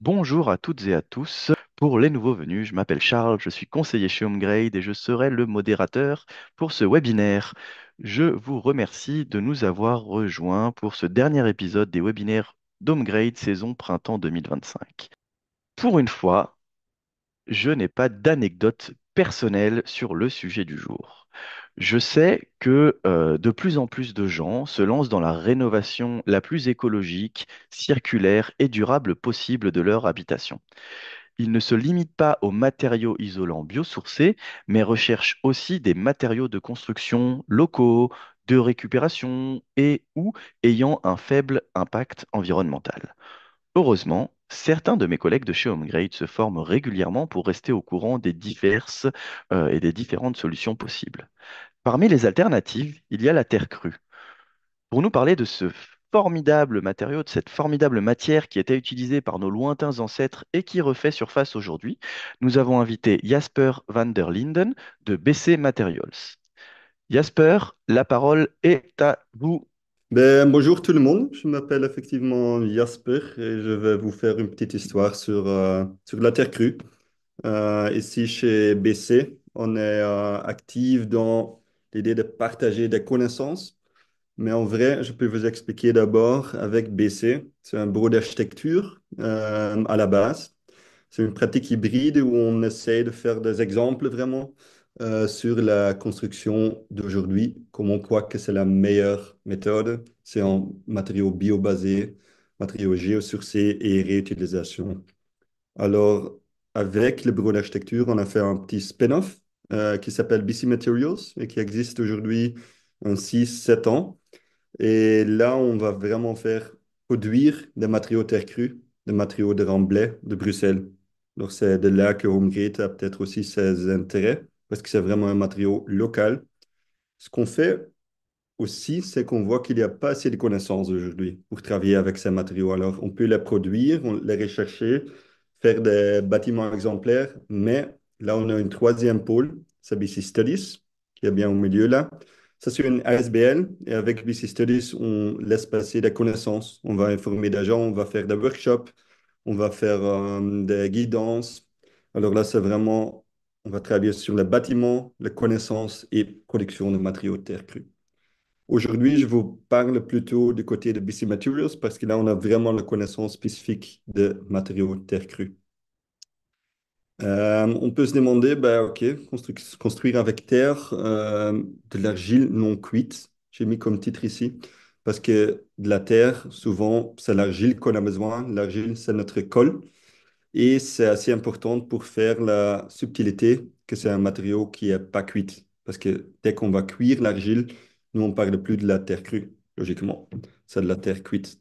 Bonjour à toutes et à tous. Pour les nouveaux venus, je m'appelle Charles, je suis conseiller chez HomeGrade et je serai le modérateur pour ce webinaire. Je vous remercie de nous avoir rejoints pour ce dernier épisode des webinaires d'HomeGrade saison printemps 2025. Pour une fois, je n'ai pas d'anecdote personnelle sur le sujet du jour. Je sais que de plus en plus de gens se lancent dans la rénovation la plus écologique, circulaire et durable possible de leur habitation. Ils ne se limitent pas aux matériaux isolants biosourcés, mais recherchent aussi des matériaux de construction locaux, de récupération et ou ayant un faible impact environnemental. Heureusement, certains de mes collègues de chez HomeGrade se forment régulièrement pour rester au courant des diverses et des différentes solutions possibles. Parmi les alternatives, il y a la terre crue. Pour nous parler de ce formidable matériau, de cette formidable matière qui était utilisée par nos lointains ancêtres et qui refait surface aujourd'hui, nous avons invité Jasper van der Linden de BC Materials. Jasper, la parole est à vous. Bonjour tout le monde, je m'appelle effectivement Jasper et je vais vous faire une petite histoire sur la terre crue. Ici chez BC, on est actif dans l'idée de partager des connaissances, mais en vrai, je peux vous expliquer d'abord avec BC. C'est un bureau d'architecture à la base. C'est une pratique hybride où on essaie de faire des exemples vraiment sur la construction d'aujourd'hui, comme on croit que c'est la meilleure méthode. C'est en matériaux bio-basés, matériaux géosourcés et réutilisation. Alors, avec le bureau d'architecture, on a fait un petit spin-off qui s'appelle BC Materials et qui existe aujourd'hui en 6 7 ans. Et là, on va vraiment faire produire des matériaux terre crue, des matériaux de Remblai, de Bruxelles. Donc, c'est de là que HomeGate a peut-être aussi ses intérêts, parce que c'est vraiment un matériau local. Ce qu'on fait aussi, c'est qu'on voit qu'il n'y a pas assez de connaissances aujourd'hui pour travailler avec ces matériaux. Alors, on peut les produire, les rechercher, faire des bâtiments exemplaires, mais là, on a une troisième pôle, c'est BC Studies, qui est bien au milieu là. Ça, c'est une ASBL, et avec BC Studies, on laisse passer des connaissances. On va informer des gens, on va faire des workshops, on va faire des guidances. Alors là, c'est vraiment, on va travailler sur les bâtiments, les connaissances et production de matériaux de terre crue. Aujourd'hui, je vous parle plutôt du côté de BC Materials parce que là, on a vraiment la connaissance spécifique de matériaux de terre crue. On peut se demander, bah, OK, construire avec terre, de l'argile non cuite. J'ai mis comme titre ici parce que de la terre, souvent, c'est l'argile qu'on a besoin. L'argile, c'est notre colle et c'est assez important pour faire la subtilité que c'est un matériau qui est pas cuit. Parce que dès qu'on va cuire l'argile, nous, on parle plus de la terre crue, logiquement. C'est de la terre cuite.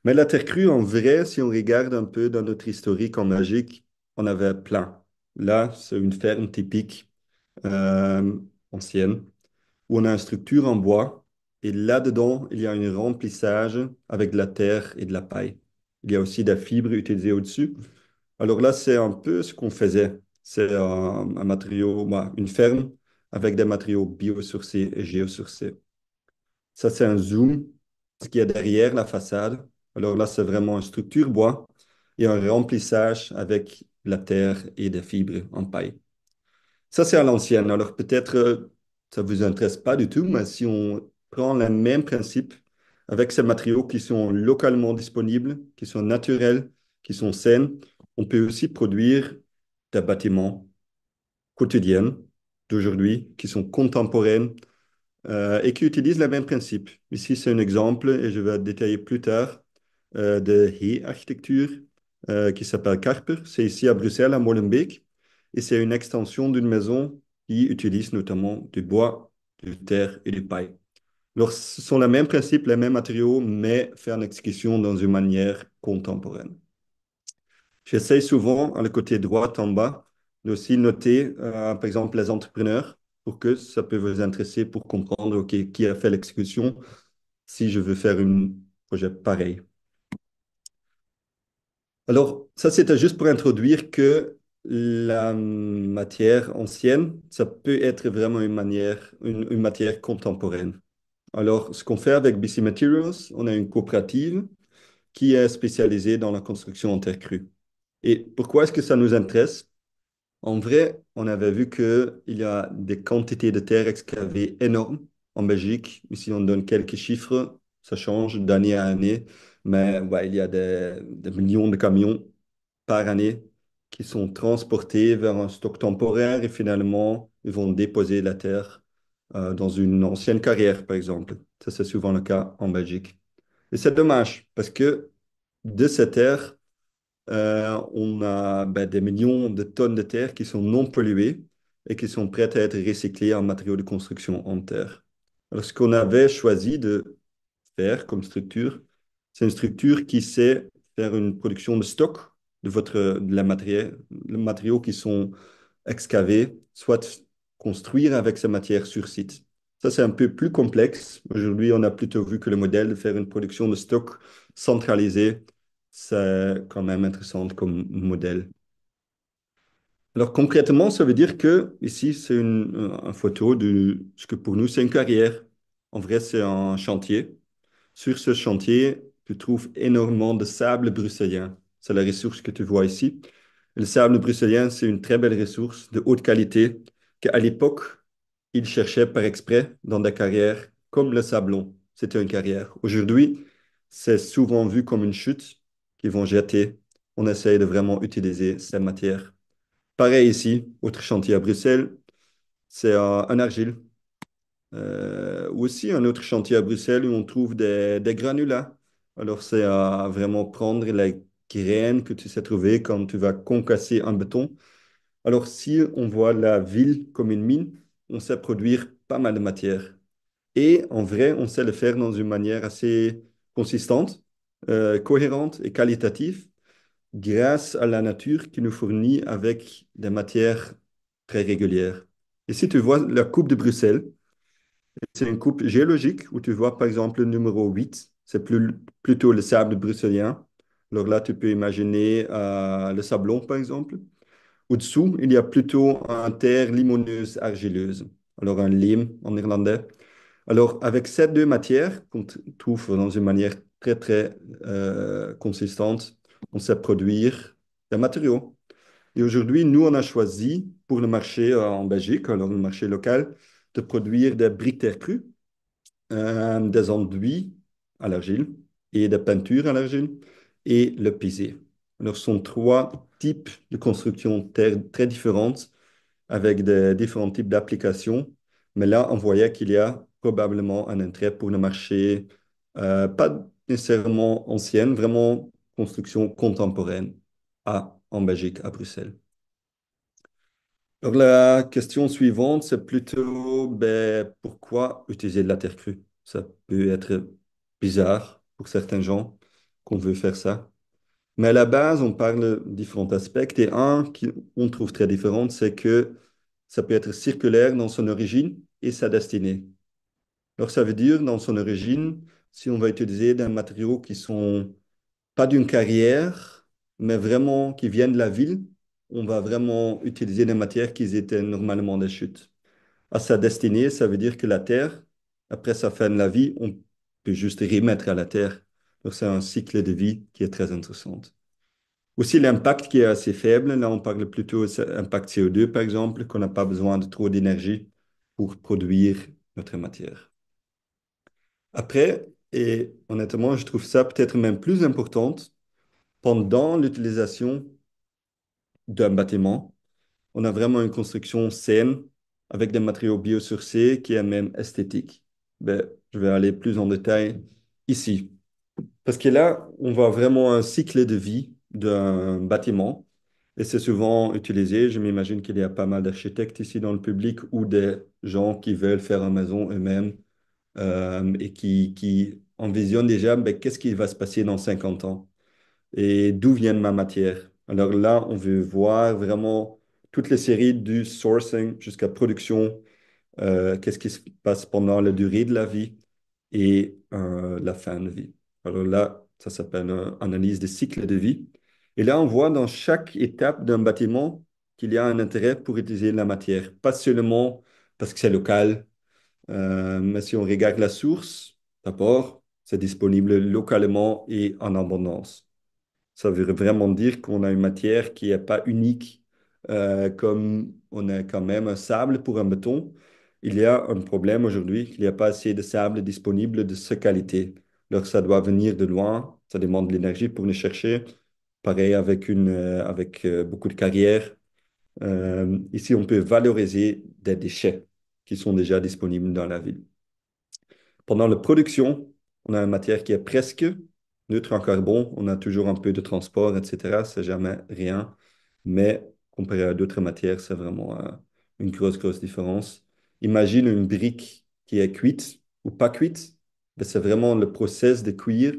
Mais la terre crue, en vrai, si on regarde un peu dans notre historique en Belgique, on avait plein. Là, c'est une ferme typique euh, ancienne où on a une structure en bois et là-dedans, il y a un remplissage avec de la terre et de la paille. Il y a aussi des fibres utilisées au-dessus. Alors là, c'est un peu ce qu'on faisait. C'est un matériau, bah, une ferme avec des matériaux biosourcés et géosourcés. Ça, c'est un zoom, ce qui est derrière la façade. Alors là, c'est vraiment une structure bois et un remplissage avec de la terre et des fibres en paille. Ça, c'est à l'ancienne. Alors peut-être ça ne vous intéresse pas du tout, mais si on prend le même principe avec ces matériaux qui sont localement disponibles, qui sont naturels, qui sont sains, on peut aussi produire des bâtiments quotidiens d'aujourd'hui qui sont contemporains et qui utilisent le même principe. Ici, c'est un exemple, et je vais détailler plus tard, de He-architecture qui s'appelle Karper. C'est ici à Bruxelles, à Molenbeek, et c'est une extension d'une maison qui utilise notamment du bois, du terre et du paille. Alors, ce sont les mêmes principes, les mêmes matériaux, mais fait en exécution dans une manière contemporaine. J'essaie souvent, à le côté droit en bas, de aussi noter, par exemple, les entrepreneurs, pour que ça peut vous intéresser pour comprendre, OK, qui a fait l'exécution si je veux faire un projet pareil. Alors, ça, c'était juste pour introduire que la matière ancienne, ça peut être vraiment une matière contemporaine. Alors, ce qu'on fait avec BC Materials, on a une coopérative qui est spécialisée dans la construction en terre crue. Et pourquoi est-ce que ça nous intéresse? En vrai, on avait vu qu'il y a des quantités de terre excavées énormes en Belgique. Ici, on donne quelques chiffres, ça change d'année à année, mais ouais, il y a des millions de camions par année qui sont transportés vers un stock temporaire et finalement, ils vont déposer la terre dans une ancienne carrière, par exemple. Ça, c'est souvent le cas en Belgique. Et c'est dommage parce que de cette terre, on a des millions de tonnes de terre qui sont non polluées et qui sont prêtes à être recyclées en matériaux de construction en terre. Alors, ce qu'on avait choisi de faire comme structure, c'est une structure qui sait faire une production de stock de la matière, les matériaux qui sont excavés, soit construire avec ces matières sur site. Ça, c'est un peu plus complexe. Aujourd'hui, on a plutôt vu que le modèle de faire une production de stock centralisée, c'est quand même intéressant comme modèle. Alors concrètement, ça veut dire que ici, c'est une photo de ce que pour nous, c'est une carrière. En vrai, c'est un chantier. Sur ce chantier, tu trouves énormément de sable bruxellien. C'est la ressource que tu vois ici. Le sable bruxellien, c'est une très belle ressource de haute qualité qu'à l'époque, ils cherchaient par exprès dans des carrières comme le sablon. C'était une carrière. Aujourd'hui, c'est souvent vu comme une chute qu'ils vont jeter. On essaye de vraiment utiliser ces matières. Pareil ici, autre chantier à Bruxelles, c'est un argile. Aussi, un autre chantier à Bruxelles où on trouve des granulats. Alors, c'est à vraiment prendre les graines que tu sais trouver quand tu vas concasser un béton. Alors, si on voit la ville comme une mine, on sait produire pas mal de matière. Et en vrai, on sait le faire dans une manière assez consistante, cohérente et qualitative grâce à la nature qui nous fournit avec des matières très régulières. Et si tu vois la coupe de Bruxelles, c'est une coupe géologique où tu vois par exemple le numéro 8, c'est plutôt le sable bruxellien. Alors là, tu peux imaginer le sablon par exemple. Au-dessous, il y a plutôt un terre limoneuse argileuse, alors un lime en néerlandais. Alors avec ces deux matières qu'on trouve dans une manière très consistante, on sait produire des matériaux. Et aujourd'hui, nous, on a choisi pour le marché en Belgique, alors le marché local, de produire des briques terre crue des enduits à l'argile et des peintures à l'argile et le pisé. Alors, ce sont trois types de constructions terre très différentes avec des différents types d'applications. Mais là, on voyait qu'il y a probablement un intérêt pour le marché, pas nécessairement ancienne, vraiment construction contemporaine en Belgique, à Bruxelles. Alors, la question suivante, c'est plutôt pourquoi utiliser de la terre crue? Ça peut être bizarre pour certains gens qu'on veut faire ça. Mais à la base, on parle de différents aspects. Et un qu'on trouve très différent, c'est que ça peut être circulaire dans son origine et sa destinée. Alors, ça veut dire, dans son origine, si on va utiliser des matériaux qui sont pas d'une carrière, mais vraiment qui viennent de la ville, on va vraiment utiliser des matières qui étaient normalement des chutes. À sa destinée, ça veut dire que la terre, après sa fin de la vie, on peut juste remettre à la terre. Donc, c'est un cycle de vie qui est très intéressant. Aussi, l'impact qui est assez faible. Là, on parle plutôt d'impact CO2, par exemple, qu'on n'a pas besoin de trop d'énergie pour produire notre matière. Après, et honnêtement, je trouve ça peut-être même plus important pendant l'utilisation d'un bâtiment. On a vraiment une construction saine avec des matériaux biosourcés qui est même esthétique. Je vais aller plus en détail ici. Parce que là, on voit vraiment un cycle de vie d'un bâtiment et c'est souvent utilisé. Je m'imagine qu'il y a pas mal d'architectes ici dans le public ou des gens qui veulent faire une maison eux-mêmes et qui envisionnent déjà qu'est-ce qui va se passer dans 50 ans et d'où vient ma matière. Alors là, on veut voir vraiment toutes les séries du sourcing jusqu'à production, qu'est-ce qui se passe pendant la durée de la vie et la fin de vie. Alors là, ça s'appelle une analyse des cycles de vie. Et là, on voit dans chaque étape d'un bâtiment qu'il y a un intérêt pour utiliser la matière, pas seulement parce que c'est local, mais si on regarde la source, d'abord, c'est disponible localement et en abondance. Ça veut vraiment dire qu'on a une matière qui n'est pas unique, comme on a quand même un sable pour un béton. Il y a un problème aujourd'hui, il n'y a pas assez de sable disponible de cette qualité. Alors ça doit venir de loin, ça demande de l'énergie pour les chercher. Pareil avec beaucoup de carrières. Ici, on peut valoriser des déchets qui sont déjà disponibles dans la ville. Pendant la production, on a une matière qui est presque neutre en carbone. On a toujours un peu de transport, etc. C'est jamais rien. Mais comparé à d'autres matières, c'est vraiment une grosse différence. Imagine une brique qui est cuite ou pas cuite. Ben, c'est vraiment le process de cuire,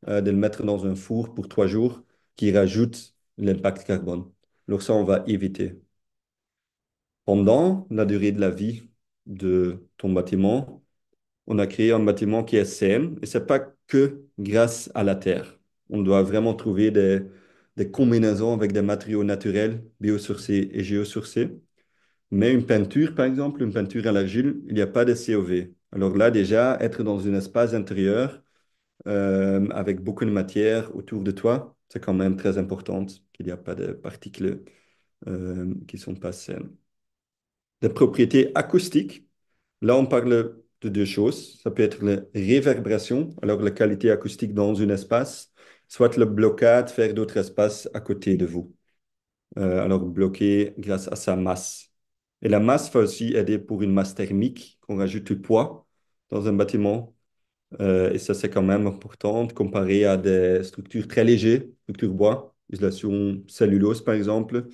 de le mettre dans un four pour 3 jours qui rajoute l'impact carbone. Alors ça, on va éviter. Pendant la durée de la vie de ton bâtiment, on a créé un bâtiment qui est sain et c'est pas que grâce à la terre. On doit vraiment trouver des combinaisons avec des matériaux naturels, biosourcés et géosourcés. Mais une peinture, par exemple, une peinture à l'argile, il n'y a pas de COV. Alors là, déjà, être dans un espace intérieur avec beaucoup de matière autour de toi, c'est quand même très important qu'il n'y a pas de particules qui sont pas saines. Des propriétés acoustiques. Là, on parle de deux choses. Ça peut être la réverbération, alors la qualité acoustique dans un espace, soit le blocage, faire d'autres espaces à côté de vous. Alors bloqué grâce à sa masse. Et la masse va aussi aider pour une masse thermique, qu'on rajoute du poids dans un bâtiment. Et ça, c'est quand même important comparé à des structures très légères, structures bois, isolation cellulose par exemple.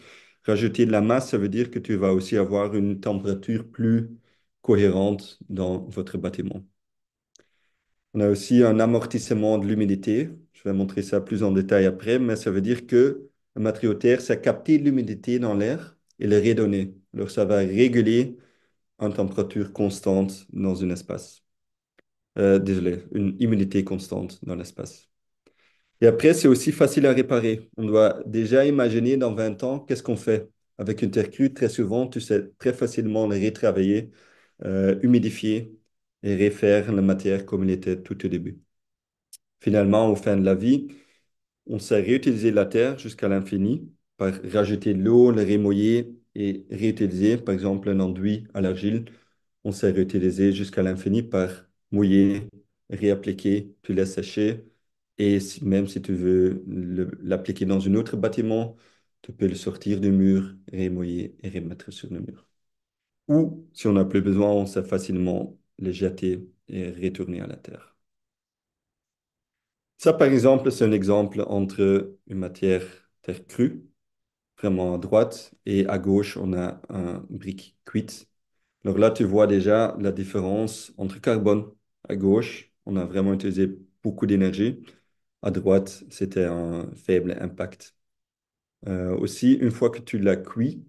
Rajouter de la masse, ça veut dire que tu vas aussi avoir une température plus cohérente dans votre bâtiment. On a aussi un amortissement de l'humidité. Je vais montrer ça plus en détail après, mais ça veut dire que le matériau terre, ça capte l'humidité dans l'air et le redonner. Alors, ça va réguler une température constante dans un espace. Désolé, une humidité constante dans l'espace. Et après, c'est aussi facile à réparer. On doit déjà imaginer dans 20 ans, qu'est-ce qu'on fait? Avec une terre crue, très souvent, tu sais très facilement la retravailler, humidifier et refaire la matière comme elle était tout au début. Finalement, au fin de la vie, on sait réutiliser la terre jusqu'à l'infini par rajouter de l'eau, le rémouiller et réutiliser, par exemple, un enduit à l'argile. On sait réutiliser jusqu'à l'infini par mouiller, réappliquer, tu laisses sécher. Et même si tu veux l'appliquer dans un autre bâtiment, tu peux le sortir du mur, rémouiller et remettre sur le mur. Ou, si on n'a plus besoin, on sait facilement les jeter et retourner à la terre. Ça, par exemple, c'est un exemple entre une matière terre crue, vraiment à droite, et à gauche, on a un brique cuite. Alors là, tu vois déjà la différence entre carbone. À gauche, on a vraiment utilisé beaucoup d'énergie. À droite, c'était un faible impact. Aussi, une fois que tu l'as cuit,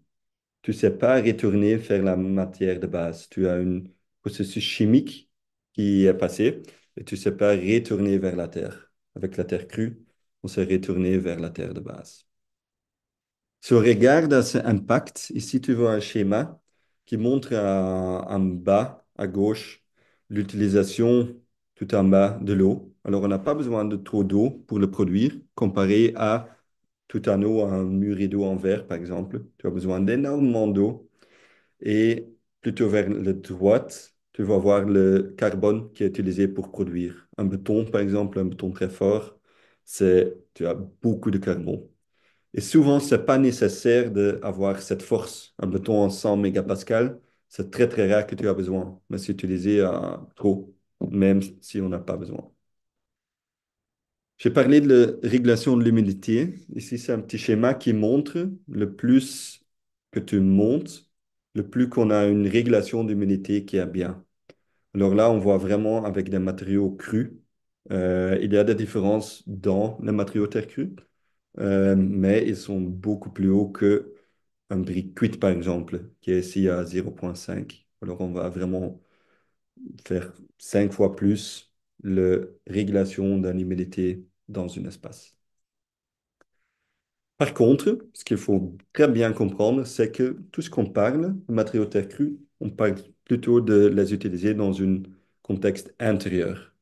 tu ne sais pas retourner faire la matière de base. Tu as un processus chimique qui est passé et tu ne sais pas retourner vers la terre. Avec la terre crue, on s'est retourné vers la terre de base. Si on regarde à cet impact, ici tu vois un schéma qui montre en bas à gauche l'utilisation tout en bas de l'eau. Alors on n'a pas besoin de trop d'eau pour le produire comparé à tout en haut un muret d'eau en verre par exemple. Tu as besoin d'énormément d'eau et plutôt vers la droite, tu vas voir le carbone qui est utilisé pour produire. Un béton par exemple, un béton très fort, tu as beaucoup de carbone. Et souvent, c'est pas nécessaire d'avoir cette force. Un béton en 100 mégapascales, c'est très rare que tu as besoin, mais c'est utilisé à trop, même si on n'a pas besoin. J'ai parlé de la régulation de l'humidité. Ici, c'est un petit schéma qui montre le plus que tu montes, le plus qu'on a une régulation d'humidité qui est bien. Alors là, on voit vraiment avec des matériaux crus. Il y a des différences dans les matériaux terre crus. Mais ils sont beaucoup plus hauts que un brick cuit, par exemple, qui est ici à 0,5. Alors, on va vraiment faire 5 fois plus la régulation de l'humidité dans un espace. Par contre, ce qu'il faut très bien comprendre, c'est que tout ce qu'on parle, de matériaux terre crus, on parle plutôt de les utiliser dans un contexte intérieur.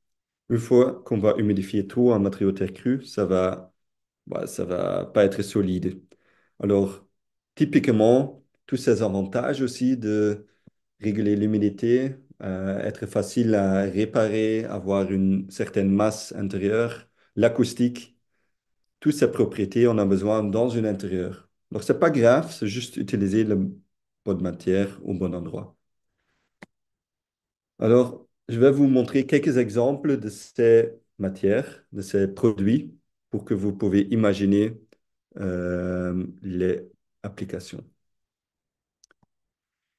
Une fois qu'on va humidifier trop un matériau terre cru, ça va bah, ça va pas être solide. Alors, typiquement, tous ces avantages aussi de réguler l'humidité, être facile à réparer, avoir une certaine masse intérieure, l'acoustique, toutes ces propriétés, on a besoin dans un intérieur. Donc, c'est pas grave, c'est juste utiliser la bonne matière au bon endroit. Alors, je vais vous montrer quelques exemples de ces matières, de ces produits, pour que vous pouvez imaginer les applications.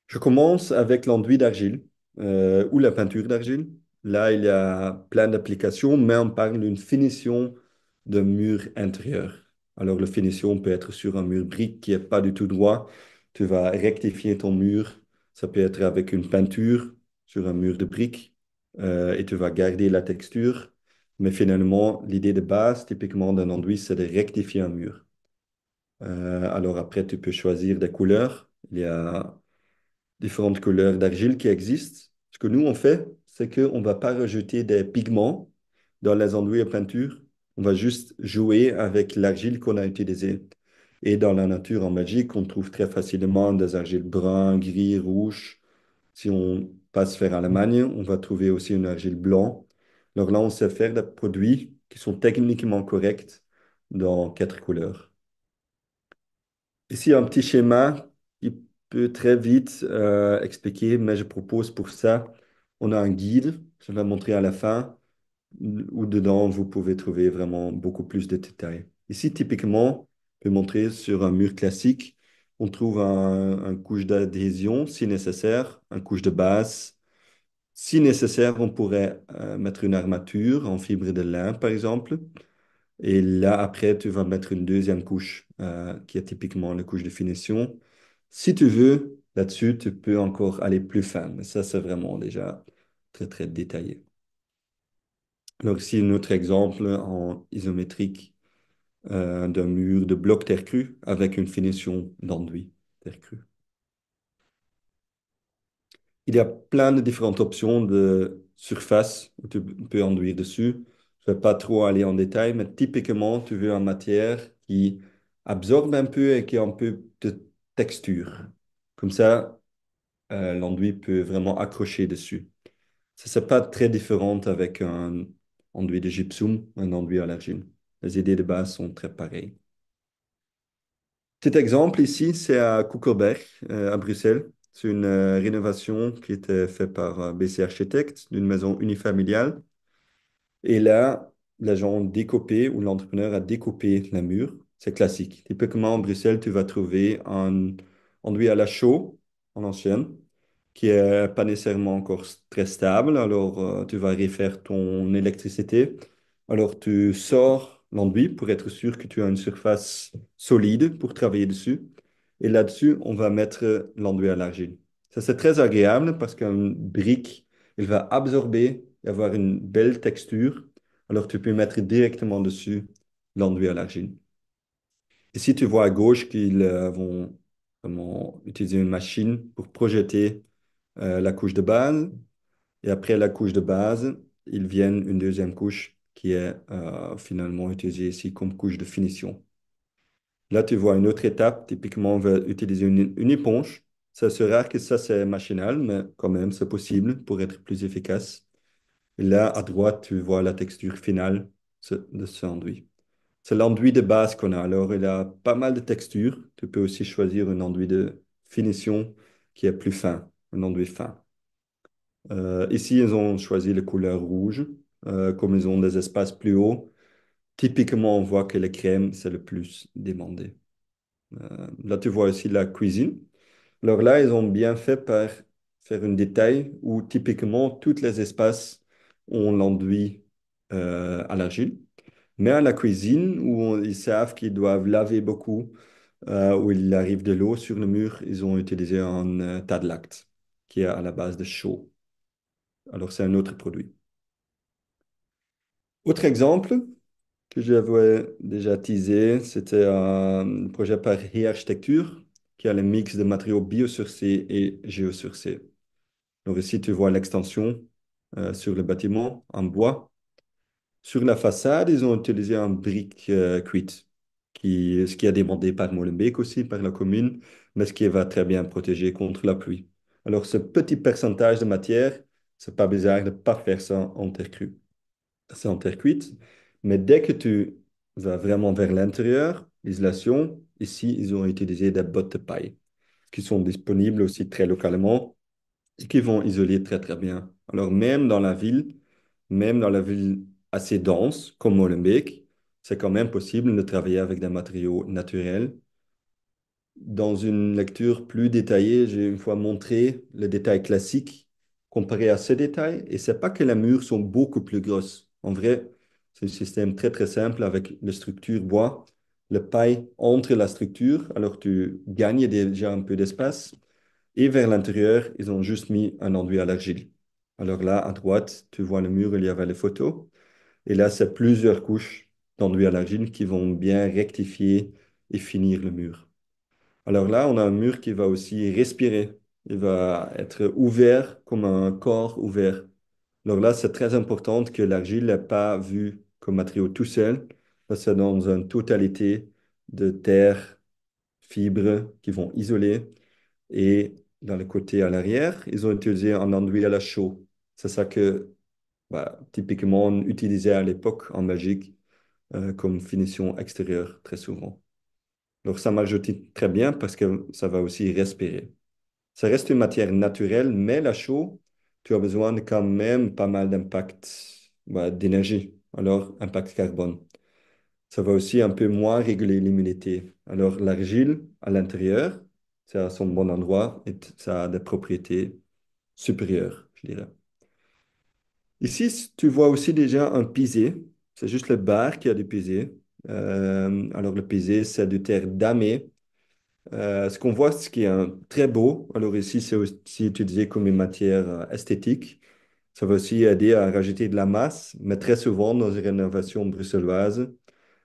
Je commence avec l'enduit d'argile ou la peinture d'argile. Là, il y a plein d'applications, mais on parle d'une finition de mur intérieur. Alors, la finition peut être sur un mur brique qui n'est pas du tout droit. Tu vas rectifier ton mur. Ça peut être avec une peinture sur un mur de briques et tu vas garder la texture. Mais finalement, l'idée de base, typiquement d'un enduit, c'est de rectifier un mur. Alors après, tu peux choisir des couleurs. Il y a différentes couleurs d'argile qui existent. Ce que nous, on fait, c'est qu'on ne va pas rajouter des pigments dans les enduits à peinture. On va juste jouer avec l'argile qu'on a utilisée. Et dans la nature en Belgique, on trouve très facilement des argiles bruns, gris, rouges. Si on passe vers l'Allemagne, on va trouver aussi une argile blanc. Alors là, on sait faire des produits qui sont techniquement corrects dans quatre couleurs. Ici, un petit schéma qui peut très vite expliquer, mais je propose pour ça, on a un guide, je vais montrer à la fin, où dedans, vous pouvez trouver vraiment beaucoup plus de détails. Ici, typiquement, je peux montrer sur un mur classique, on trouve un couche d'adhésion si nécessaire, un couche de base. Si nécessaire, on pourrait mettre une armature en fibre de lin, par exemple. Et là, après, tu vas mettre une deuxième couche, qui est typiquement la couche de finition. Si tu veux, là-dessus, tu peux encore aller plus fin, mais ça, c'est vraiment déjà très, très détaillé. Alors ici, un autre exemple en isométrique d'un mur de bloc terre crue avec une finition d'enduit terre crue. Il y a plein de différentes options de surface où tu peux enduire dessus. Je ne vais pas trop aller en détail, mais typiquement, tu veux une matière qui absorbe un peu et qui a un peu de texture. Comme ça, l'enduit peut vraiment accrocher dessus. Ça, n'est pas très différent avec un enduit de gypsum, un enduit à l'argile. Les idées de base sont très pareilles. Cet exemple ici, c'est à Koekelberg, à Bruxelles. C'est une rénovation qui était faite par BC Architects d'une maison unifamiliale. Et là, l'agent ont découpé ou l'entrepreneur a découpé la mur. C'est classique. Typiquement, à Bruxelles, tu vas trouver un enduit à la chaux, en ancienne, qui est pas nécessairement encore très stable. Alors, tu vas refaire ton électricité. Alors, tu sors l'enduit pour être sûr que tu as une surface solide pour travailler dessus. Et là-dessus, on va mettre l'enduit à l'argile. Ça, c'est très agréable parce qu'une brique, il va absorber et avoir une belle texture. Alors, tu peux mettre directement dessus l'enduit à l'argile. Et si tu vois à gauche qu'ils vont vraiment utiliser une machine pour projeter la couche de base, et après la couche de base, ils viennent une deuxième couche qui est finalement utilisée ici comme couche de finition. Là, tu vois une autre étape. Typiquement, on va utiliser une éponge. Ça c'est rare que ça, c'est machinal, mais quand même, c'est possible pour être plus efficace. Et là, à droite, tu vois la texture finale de ce enduit. C'est l'enduit de base qu'on a. Alors, il a pas mal de textures. Tu peux aussi choisir un enduit de finition qui est plus fin, un enduit fin. Ici, ils ont choisi la couleur rouge. Comme ils ont des espaces plus hauts, typiquement, on voit que le crème, c'est le plus demandé. Là, tu vois aussi la cuisine. Alors là, ils ont bien fait par faire un détail où typiquement, tous les espaces ont l'enduit à l'argile. Mais à la cuisine, où ils savent qu'ils doivent laver beaucoup, où il arrive de l'eau sur le mur, ils ont utilisé un tas de lacte qui est à la base de chaux. Alors, c'est un autre produit. Autre exemple que j'avais déjà teasé, c'était un projet par e-architecture qui a le mix de matériaux biosourcés et géosourcés. Donc ici, tu vois l'extension sur le bâtiment en bois. Sur la façade, ils ont utilisé un brique cuite. ce qui est demandé par Molenbeek aussi, par la commune, mais ce qui va très bien protéger contre la pluie. Alors, ce petit pourcentage de matière, c'est pas bizarre de ne pas faire ça en terre crue. C'est en terre cuite, mais dès que tu vas vraiment vers l'intérieur, l'isolation, ici, ils ont utilisé des bottes de paille qui sont disponibles aussi très localement et qui vont isoler très, très bien. Alors, même dans la ville assez dense, comme Molenbeek, c'est quand même possible de travailler avec des matériaux naturels. Dans une lecture plus détaillée, j'ai une fois montré le détail classique comparé à ce détail, et c'est pas que les murs sont beaucoup plus grosses. En vrai, c'est un système très très simple avec la structure bois, le paille entre la structure, alors tu gagnes déjà un peu d'espace, et vers l'intérieur, ils ont juste mis un enduit à l'argile. Alors là, à droite, tu vois le mur où il y avait les photos. Et là, c'est plusieurs couches d'enduit à l'argile qui vont bien rectifier et finir le mur. Alors là, on a un mur qui va aussi respirer. Il va être ouvert comme un corps ouvert. Alors là, c'est très important que l'argile n'est pas vue comme matériau tout seul. Là, c'est dans une totalité de terre, fibres qui vont isoler. Et dans le côté à l'arrière, ils ont utilisé un enduit à la chaux. C'est ça que typiquement on utilisait à l'époque en Belgique comme finition extérieure très souvent. Alors ça marche aussi très bien parce que ça va aussi respirer. Ça reste une matière naturelle, mais la chaux, tu as besoin de quand même pas mal d'impact d'énergie, alors impact carbone. Ça va aussi un peu moins réguler l'humidité. Alors l'argile à l'intérieur, c'est à son bon endroit et ça a des propriétés supérieures, je dirais. Ici, tu vois aussi déjà un pisé. C'est juste le bar qui a du pisé. Alors le pisé, c'est du terre damée. Ce qu'on voit, ce qui est très beau, alors ici, c'est aussi utilisé comme une matière esthétique. Ça va aussi aider à rajouter de la masse, mais très souvent dans les rénovations bruxelloises,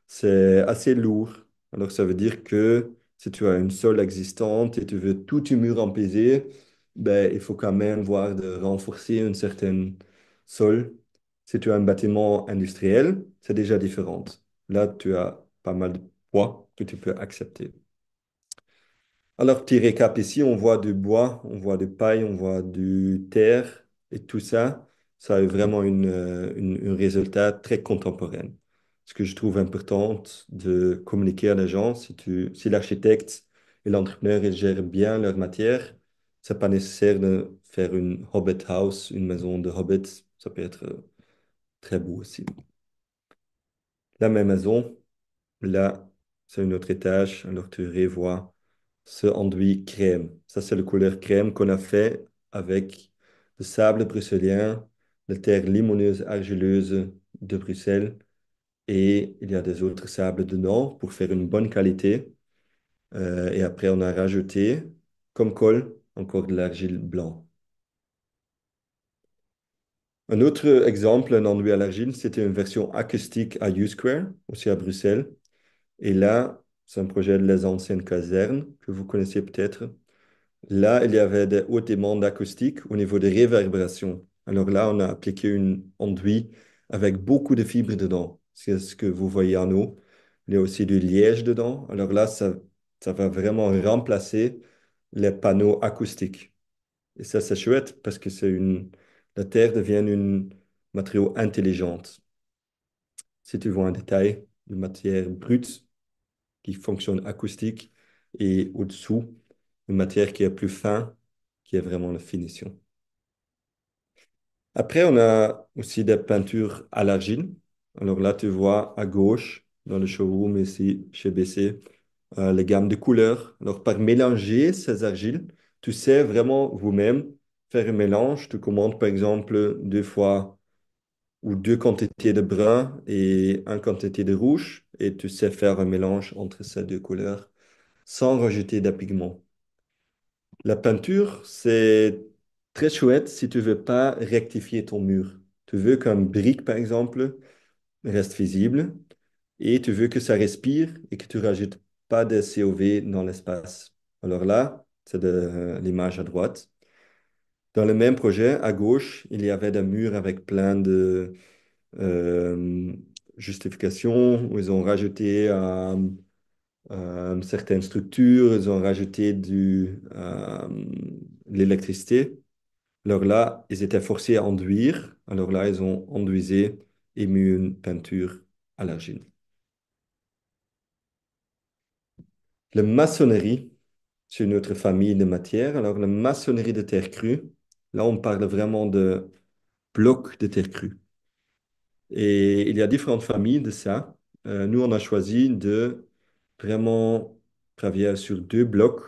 c'est assez lourd. Alors ça veut dire que si tu as une sol existante et tu veux tout ton mur empaiser, ben, il faut quand même voir de renforcer une certaine sol. Si tu as un bâtiment industriel, c'est déjà différent. Là, tu as pas mal de poids que tu peux accepter. Alors, petit récap ici, on voit du bois, on voit de paille, on voit du terre et tout ça, ça a vraiment un résultat très contemporain. Ce que je trouve important de communiquer à les gens, si l'architecte et l'entrepreneur ils gèrent bien leur matière, c'est pas nécessaire de faire une Hobbit house, une maison de Hobbit, ça peut être très beau aussi. La même maison, là, c'est un autre étage, alors tu revois ce enduit crème. Ça, c'est le couleur crème qu'on a fait avec le sable bruxellien, la terre limoneuse argileuse de Bruxelles et il y a des autres sables dedans pour faire une bonne qualité. Et après, on a rajouté, comme colle, encore de l'argile blanc. Un autre exemple, un enduit à l'argile, c'était une version acoustique à U-Square, aussi à Bruxelles. Et là, c'est un projet de les anciennes casernes que vous connaissez peut-être. Là, il y avait des hautes demandes acoustiques au niveau des réverbérations. Alors là, on a appliqué un enduit avec beaucoup de fibres dedans. C'est ce que vous voyez en haut. Il y a aussi du liège dedans. Alors là, ça va vraiment remplacer les panneaux acoustiques. Et ça, c'est chouette parce que la terre devient une matériau intelligente. Si tu vois un détail, une matière brute qui fonctionne acoustique et au-dessous, une matière qui est plus fin, qui est vraiment la finition. Après, on a aussi des peintures à l'argile. Alors là, tu vois à gauche, dans le showroom ici, chez BC, les gammes de couleurs. Alors, par mélanger ces argiles, tu sais vraiment vous-même faire un mélange. Tu commandes, par exemple, deux fois ou deux quantités de brun et une quantité de rouge, et tu sais faire un mélange entre ces deux couleurs sans rajouter de pigments. La peinture, c'est très chouette si tu veux pas rectifier ton mur. Tu veux qu'un brique, par exemple, reste visible et tu veux que ça respire et que tu rajoutes pas de COV dans l'espace. Alors là, c'est l'image à droite. Dans le même projet, à gauche, il y avait des murs avec plein de euh, justifications où ils ont rajouté certaines structures, ils ont rajouté de l'électricité. Alors là, ils étaient forcés à enduire. Alors là, ils ont enduisé et mis une peinture à l'argile. La maçonnerie, c'est une autre famille de matières. Alors, la maçonnerie de terre crue, là, on parle vraiment de blocs de terre crue. Et il y a différentes familles de ça. Nous, on a choisi de vraiment travailler sur deux blocs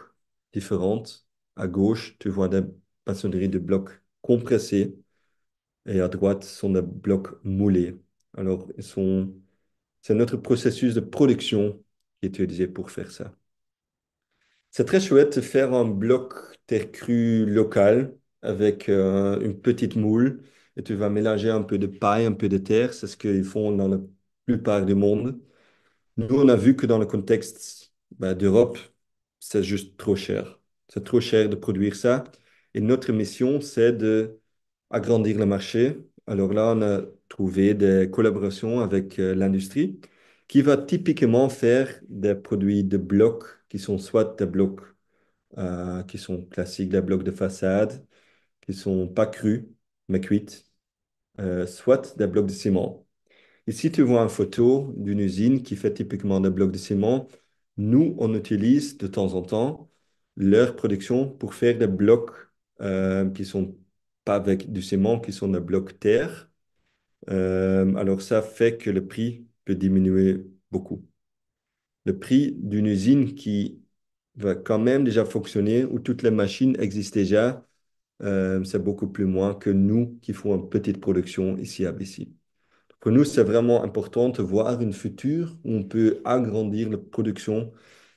différents. À gauche, tu vois des maçonneries de blocs compressés et à droite sont des blocs moulés. Alors, c'est notre processus de production qui est utilisé pour faire ça. C'est très chouette de faire un bloc terre crue local avec une petite moule et tu vas mélanger un peu de paille, un peu de terre. C'est ce qu'ils font dans la plupart du monde. Nous, on a vu que dans le contexte d'Europe, c'est juste trop cher. C'est trop cher de produire ça. Et notre mission, c'est de agrandir le marché. Alors là, on a trouvé des collaborations avec l'industrie qui va typiquement faire des produits de blocs qui sont soit des blocs qui sont classiques, des blocs de façade, qui sont pas crus, mais cuits, soit des blocs de ciment. Ici, tu vois une photo d'une usine qui fait typiquement des blocs de ciment. Nous, on utilise de temps en temps leur production pour faire des blocs qui sont pas avec du ciment, qui sont des blocs terre. Alors, ça fait que le prix peut diminuer beaucoup. Le prix d'une usine qui va quand même déjà fonctionner, où toutes les machines existent déjà, c'est beaucoup plus moins que nous qui font une petite production ici à Bessy. Pour nous, c'est vraiment important de voir une future où on peut agrandir la production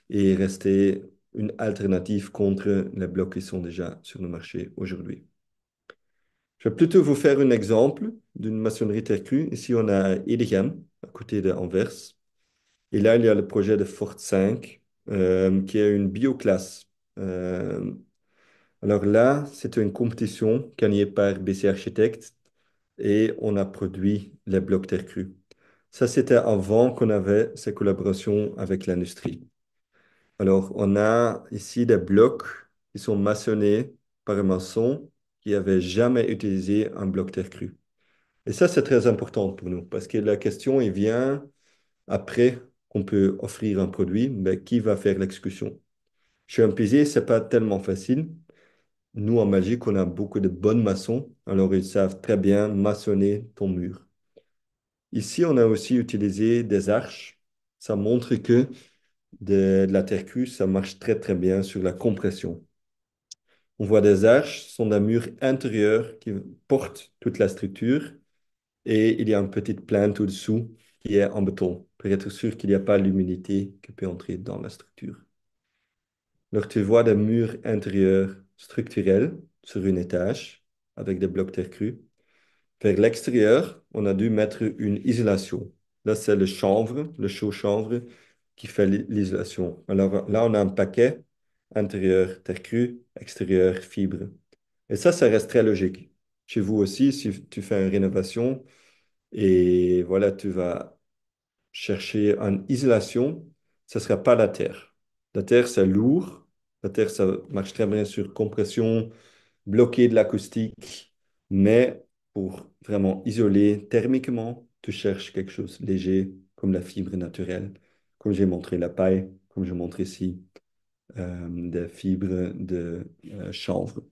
et rester une alternative contre les blocs qui sont déjà sur le marché aujourd'hui. Je vais plutôt vous faire un exemple d'une maçonnerie terre crue. Ici, on a Edegem, à côté de Anvers. Et là, il y a le projet de Fort 5, qui est une bioclasse. Euh, alors là, c'était une compétition gagnée par BC Architectes et on a produit les blocs terre crue. Ça, c'était avant qu'on avait ces collaborations avec l'industrie. Alors, on a ici des blocs qui sont maçonnés par un maçon qui n'avait jamais utilisé un bloc terre crue. Et ça, c'est très important pour nous parce que la question, il vient après qu'on peut offrir un produit, mais qui va faire l'exécution? Chez un PG, c'est pas tellement facile. Nous, en Belgique, on a beaucoup de bons maçons, alors ils savent très bien maçonner ton mur. Ici, on a aussi utilisé des arches. Ça montre que de la terre crue, ça marche très très bien sur la compression. On voit des arches, ce sont des murs intérieurs qui portent toute la structure et il y a une petite plainte au-dessous qui est en béton pour être sûr qu'il n'y a pas l'humidité qui peut entrer dans la structure. Alors tu vois des murs intérieurs structurels sur une étage avec des blocs terre crue. Vers l'extérieur, on a dû mettre une isolation. Là, c'est le chanvre, le chaud chanvre qui fait l'isolation. Alors là, on a un paquet intérieur terre crue, extérieur fibre. Et ça reste très logique. Chez vous aussi, si tu fais une rénovation et voilà, tu vas chercher une isolation, ce ne sera pas la terre. La terre, c'est lourd. La terre, ça marche très bien sur compression, bloquer de l'acoustique, mais pour vraiment isoler thermiquement, tu cherches quelque chose de léger, comme la fibre naturelle, comme j'ai montré la paille, comme je montre ici, des fibres de chanvre.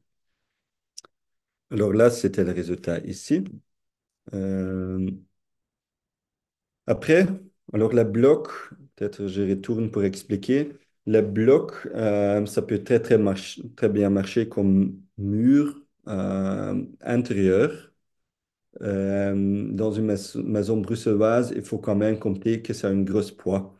Alors là, c'était le résultat ici. Euh, Après, alors la bloc, peut-être je retourne pour expliquer. La bloc, ça peut très bien marcher comme mur intérieur. Dans une maison bruxelloise, il faut quand même compter que ça a une grosse poids.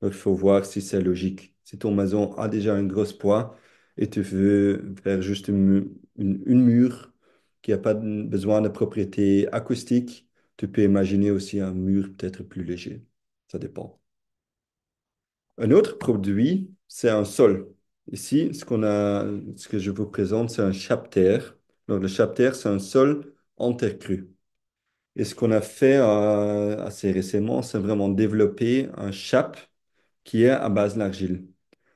Donc, il faut voir si c'est logique. Si ton maison a déjà une grosse poids et tu veux faire juste une mur qui n'a pas besoin de propriétés acoustiques, tu peux imaginer aussi un mur peut-être plus léger. Ça dépend. Un autre produit, c'est un sol. Ici, ce que je vous présente, c'est un chapter. Donc, le chapter, c'est un sol en terre crue. Et ce qu'on a fait assez récemment, c'est vraiment développer un chap qui est à base d'argile.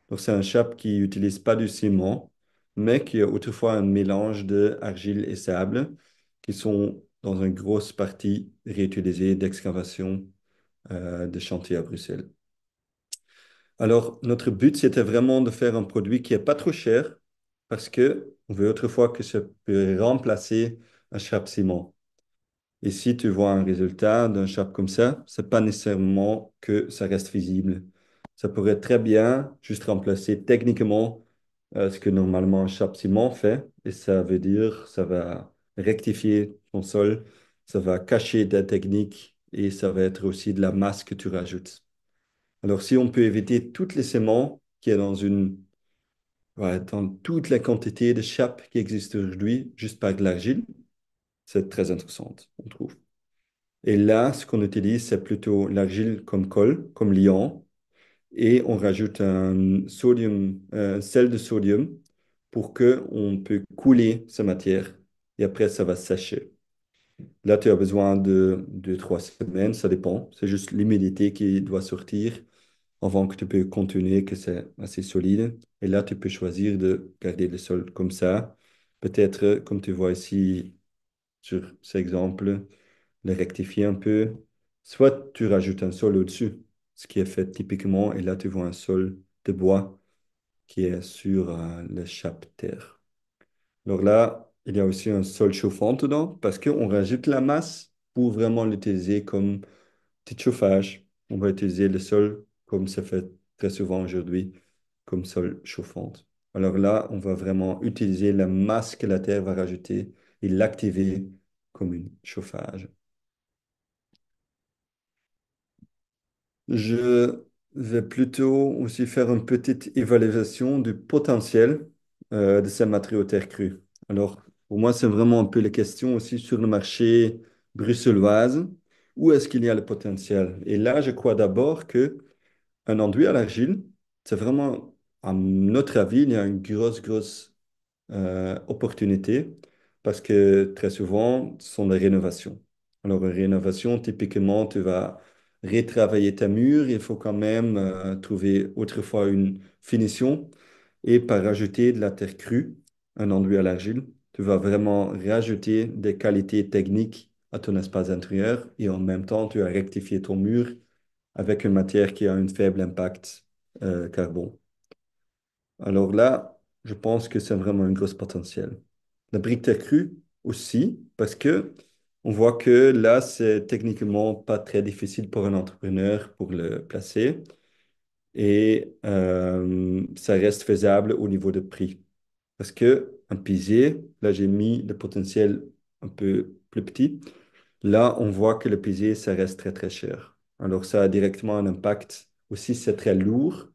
Donc, c'est un chape qui n'utilise pas du ciment, mais qui a autrefois un mélange de argile et sable, qui sont dans une grosse partie réutilisées d'excavation de chantier à Bruxelles. Alors, notre but, c'était vraiment de faire un produit qui n'est pas trop cher, parce que on veut autrefois que ça peut remplacer un chape ciment. Et si tu vois un résultat d'un shop comme ça, c'est pas nécessairement que ça reste visible. Ça pourrait très bien juste remplacer techniquement ce que normalement un shop ciment fait. Et ça veut dire, ça va rectifier ton sol, ça va cacher ta technique et ça va être aussi de la masse que tu rajoutes. Alors si on peut éviter toutes les séments qui est dans toute la quantité de chapes qui existent aujourd'hui, juste par de l'argile, c'est très intéressant, on trouve. Et là, ce qu'on utilise, c'est plutôt l'argile comme colle, comme liant, et on rajoute un sel de sodium pour que on peut couler sa matière. Et après, ça va sécher. Là, tu as besoin de 2, 3 semaines, ça dépend. C'est juste l'humidité qui doit sortir avant que tu peux continuer, que c'est assez solide. Et là, tu peux choisir de garder le sol comme ça. Peut-être, comme tu vois ici sur cet exemple, le rectifier un peu. Soit tu rajoutes un sol au-dessus, ce qui est fait typiquement, et là tu vois un sol de bois qui est sur le chape-terre. Alors là, il y a aussi un sol chauffant dedans parce qu'on rajoute la masse pour vraiment l'utiliser comme petit chauffage. On va utiliser le sol comme ça fait très souvent aujourd'hui, comme sol chauffant. Alors là, on va vraiment utiliser la masse que la terre va rajouter et l'activer comme un chauffage. Je vais plutôt aussi faire une petite évaluation du potentiel de ces matériaux terre crue. Alors, pour moi, c'est vraiment un peu les questions aussi sur le marché bruxelloise. Où est-ce qu'il y a le potentiel? Et là, je crois d'abord que un enduit à l'argile, c'est vraiment, à notre avis, il y a une grosse opportunité parce que très souvent, ce sont des rénovations. Alors, une rénovation, typiquement, tu vas retravailler ta mur, il faut quand même trouver autrefois une finition et par rajouter de la terre crue, un enduit à l'argile, tu vas vraiment rajouter des qualités techniques à ton espace intérieur et en même temps, tu vas rectifier ton mur avec une matière qui a un faible impact carbone. Alors là, je pense que c'est vraiment un gros potentiel. La brique terre crue aussi, parce que on voit que là, c'est techniquement pas très difficile pour un entrepreneur pour le placer et ça reste faisable au niveau de prix. Parce que un pisier, là, j'ai mis le potentiel un peu plus petit. Là, on voit que le pisier, ça reste très cher. Alors, ça a directement un impact aussi, c'est très lourd.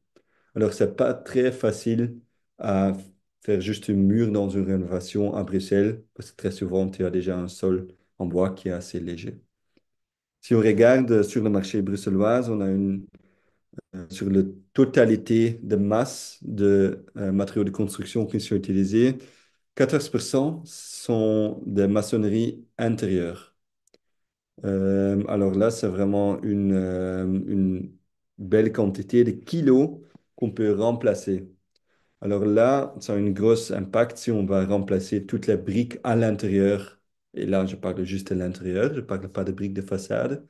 Alors, c'est pas très facile à faire juste un mur dans une rénovation à Bruxelles, parce que très souvent, tu as déjà un sol en bois qui est assez léger. Si on regarde sur le marché bruxellois, on a sur la totalité de masse de matériaux de construction qui sont utilisés, 14% sont des maçonneries intérieures. Alors là, c'est vraiment une belle quantité de kilos qu'on peut remplacer. Alors là, ça a un gros impact si on va remplacer toutes les briques à l'intérieur. Et là, je parle juste de l'intérieur, je ne parle pas de briques de façade.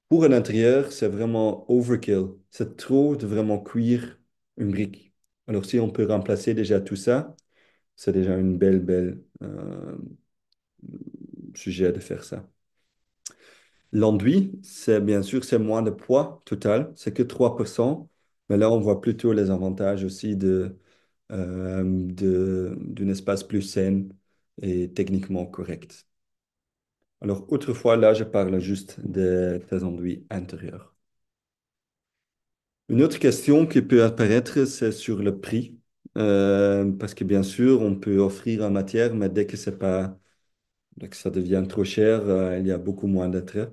Pour l'intérieur, c'est vraiment overkill. C'est trop de vraiment cuire une brique. Alors si on peut remplacer déjà tout ça, c'est déjà une belle sujet de faire ça. L'enduit, c'est bien sûr, c'est moins de poids total, c'est que 3%. Mais là, on voit plutôt les avantages aussi d'un espace plus sain et techniquement correct. Alors, autrefois, là, je parle juste des enduits intérieurs. Une autre question qui peut apparaître, c'est sur le prix. Parce que bien sûr, on peut offrir en matière, mais dès que ça devient trop cher, il y a beaucoup moins d'intérêt.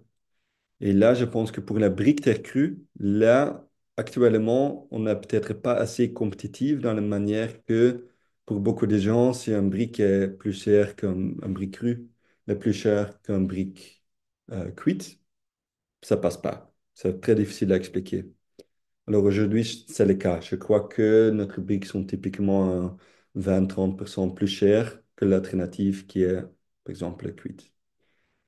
Et là, je pense que pour la brique terre crue, là, actuellement, on n'est peut-être pas assez compétitif dans la manière que pour beaucoup de gens, si un brique est plus cher qu'un brique crue, est plus cher qu'un brique cuite, ça passe pas. C'est très difficile à expliquer. Alors aujourd'hui, c'est le cas. Je crois que notre briques sont typiquement 20-30% plus chères que l'alternative qui est, par exemple, le cuite.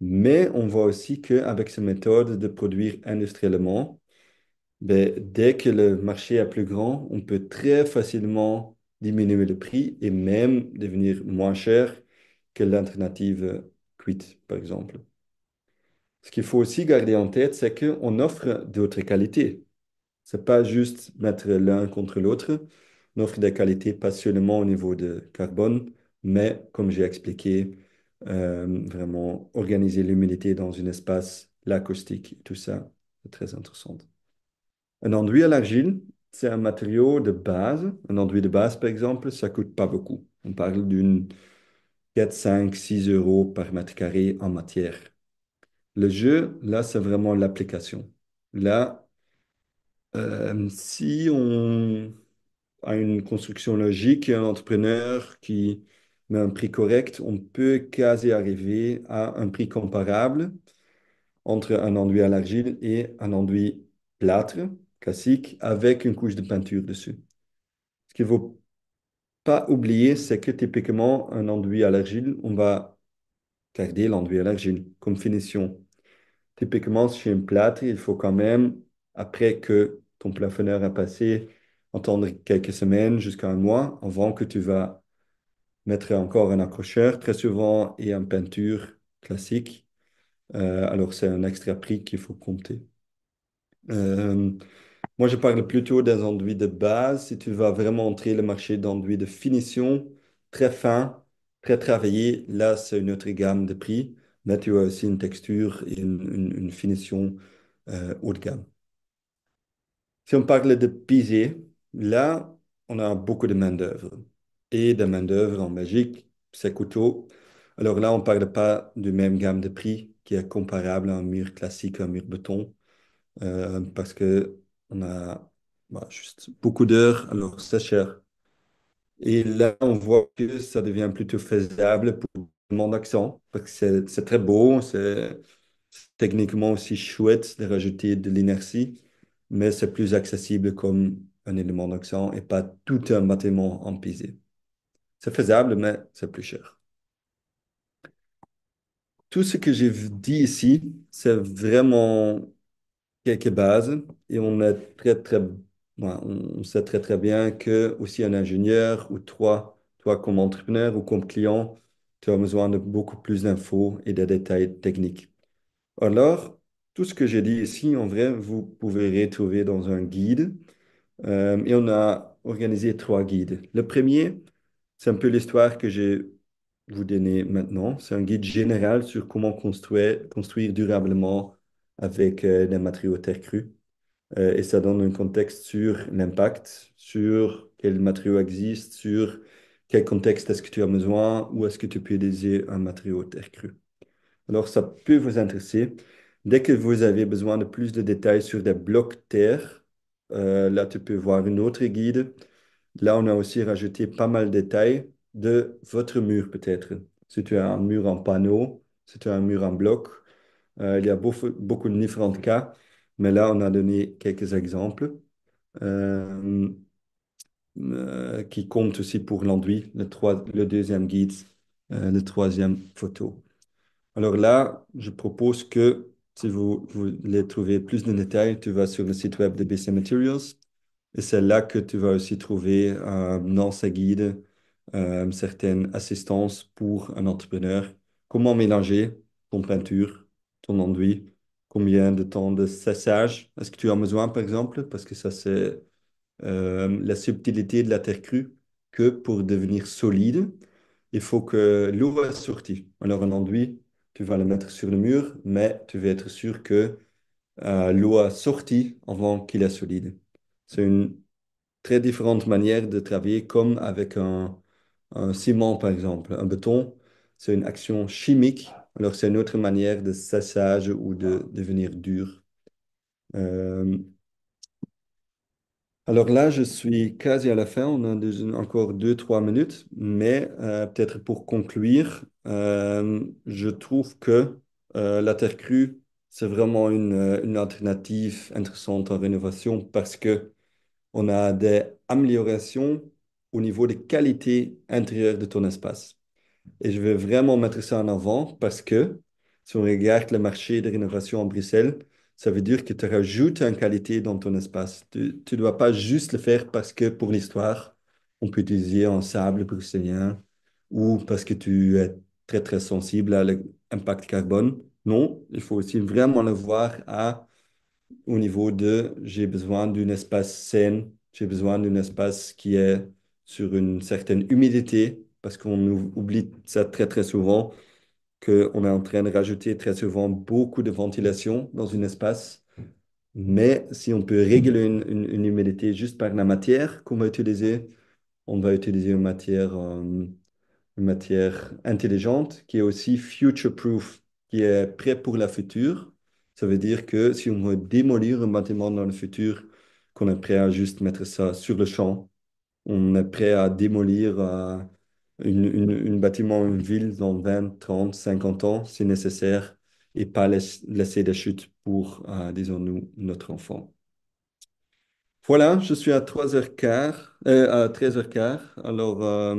Mais on voit aussi qu'avec cette méthode de produire industriellement, ben, dès que le marché est plus grand, on peut très facilement diminuer le prix et même devenir moins cher que l'alternative cuite, par exemple. Ce qu'il faut aussi garder en tête, c'est qu'on offre d'autres qualités. C'est pas juste mettre l'un contre l'autre. On offre des qualités pas seulement au niveau de carbone, mais comme j'ai expliqué, vraiment organiser l'humidité dans un espace, l'acoustique, tout ça, c'est très intéressant. Un enduit à l'argile, c'est un matériau de base. Un enduit de base, par exemple, ça coûte pas beaucoup. On parle d'une 4, 5, 6 euros par mètre carré en matière. Le jeu, là, c'est vraiment l'application. Là, si on a une construction logique et un entrepreneur qui met un prix correct, on peut quasi arriver à un prix comparable entre un enduit à l'argile et un enduit plâtre classique avec une couche de peinture dessus. Ce qu'il ne faut pas oublier, c'est que typiquement, un enduit à l'argile, on va garder l'enduit à l'argile comme finition. Typiquement, chez un plâtre, il faut quand même, après que ton plafonneur a passé, attendre quelques semaines jusqu'à un mois avant que tu vas mettre encore un accrocheur, très souvent, et une peinture classique. Alors, c'est un extra prix qu'il faut compter. Euh, Moi, je parle plutôt des enduits de base. Si tu vas vraiment entrer le marché d'enduits de finition, très fin, très travaillé, là, c'est une autre gamme de prix. Mais tu as aussi une texture et une finition haut de gamme. Si on parle de pisé, là, on a beaucoup de main-d'œuvre. Et de main-d'œuvre en Belgique, c'est coûteux. Alors là, on ne parle pas du même gamme de prix qui est comparable à un mur classique, un mur béton, parce que on a bah, juste beaucoup d'heures, alors c'est cher. Et là, on voit que ça devient plutôt faisable pour mon accent, parce que c'est très beau, c'est techniquement aussi chouette de rajouter de l'inertie, mais c'est plus accessible comme un élément d'accent et pas tout un bâtiment en pisé. C'est faisable, mais c'est plus cher. Tout ce que j'ai dit ici, c'est vraiment quelques bases et on est on sait très très bien que aussi un ingénieur ou toi comme entrepreneur ou comme client, tu as besoin de beaucoup plus d'infos et de détails techniques. Alors, tout ce que j'ai dit ici, en vrai, vous pouvez retrouver dans un guide. Et on a organisé trois guides. Le premier, c'est un peu l'histoire que je vais vous donner maintenant. C'est un guide général sur comment construire durablement avec des matériaux terre crue. Et ça donne un contexte sur l'impact, sur quels matériaux existent, sur quel contexte est-ce que tu as besoin, ou est-ce que tu peux utiliser un matériau terre crue. Alors, ça peut vous intéresser. Dès que vous avez besoin de plus de détails sur des blocs terre, là, tu peux voir une autre guide. Là, on a aussi rajouté pas mal de détails de votre mur, peut-être. Si tu as un mur en panneau, si tu as un mur en bloc, il y a beaucoup de différents cas, mais là, on a donné quelques exemples euh, qui comptent aussi pour l'enduit, le deuxième guide, le troisième photo. Alors là, je propose que si vous voulez trouver plus de détails, tu vas sur le site web de BC Materials et c'est là que tu vas aussi trouver dans ce guide certaines assistances pour un entrepreneur. Comment mélanger ton peinture, ton enduit, combien de temps de séchage est-ce que tu as besoin, par exemple, parce que ça, c'est la subtilité de la terre crue que pour devenir solide, il faut que l'eau est sortie. Alors un enduit, tu vas le mettre sur le mur, mais tu veux être sûr que l'eau a sorti avant qu'il est solide. C'est une très différente manière de travailler comme avec un ciment, par exemple. Un béton, c'est une action chimique. Alors c'est une autre manière de séchage ou de devenir dur. Euh, Alors là, je suis quasi à la fin. On a encore 2, 3 minutes. Mais peut-être pour conclure, je trouve que la terre crue, c'est vraiment une alternative intéressante en rénovation parce que on a des améliorations au niveau des qualités intérieures de ton espace. Et je veux vraiment mettre ça en avant parce que si on regarde le marché de rénovation en Bruxelles, ça veut dire que tu rajoutes une qualité dans ton espace. Tu ne dois pas juste le faire parce que pour l'histoire, on peut utiliser un sable bruxellien ou parce que tu es très très sensible à l'impact carbone. Non, il faut aussi vraiment le voir au niveau de j'ai besoin d'un espace sain, j'ai besoin d'un espace qui est sur une certaine humidité, parce qu'on oublie ça très très souvent, qu'on est en train de rajouter très souvent beaucoup de ventilation dans un espace. Mais si on peut réguler une humidité juste par la matière qu'on va utiliser, on va utiliser une matière intelligente qui est aussi future-proof, qui est prêt pour la future. Ça veut dire que si on veut démolir un bâtiment dans le futur, qu'on est prêt à juste mettre ça sur le champ, on est prêt à démolir une bâtiment, une ville dans 20, 30, 50 ans si nécessaire et pas laisser des chutes pour, disons-nous, notre enfant. Voilà, je suis à 3h15, à 13h15. Alors,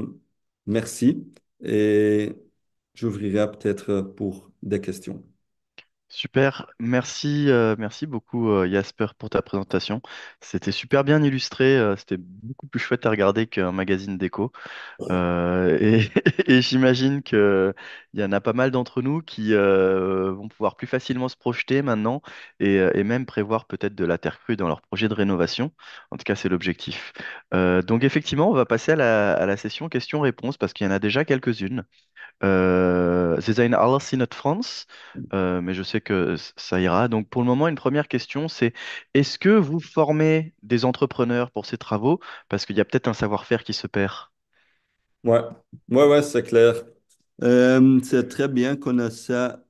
merci et j'ouvrirai peut-être pour des questions. Super, merci, merci beaucoup Jasper pour ta présentation. C'était super bien illustré, c'était beaucoup plus chouette à regarder qu'un magazine déco. Et, et j'imagine qu'il y en a pas mal d'entre nous qui vont pouvoir plus facilement se projeter maintenant et même prévoir peut-être de la terre crue dans leur projet de rénovation. En tout cas, c'est l'objectif. Donc effectivement, on va passer à la session questions-réponses parce qu'il y en a déjà quelques-unes. Sie zijn alles in het Frans, mais je sais que ça ira. Donc pour le moment, une première question, c'est est-ce que vous formez des entrepreneurs pour ces travaux? Parce qu'il y a peut-être un savoir-faire qui se perd. Ouais, ouais, c'est clair. C'est très bien qu'on a ça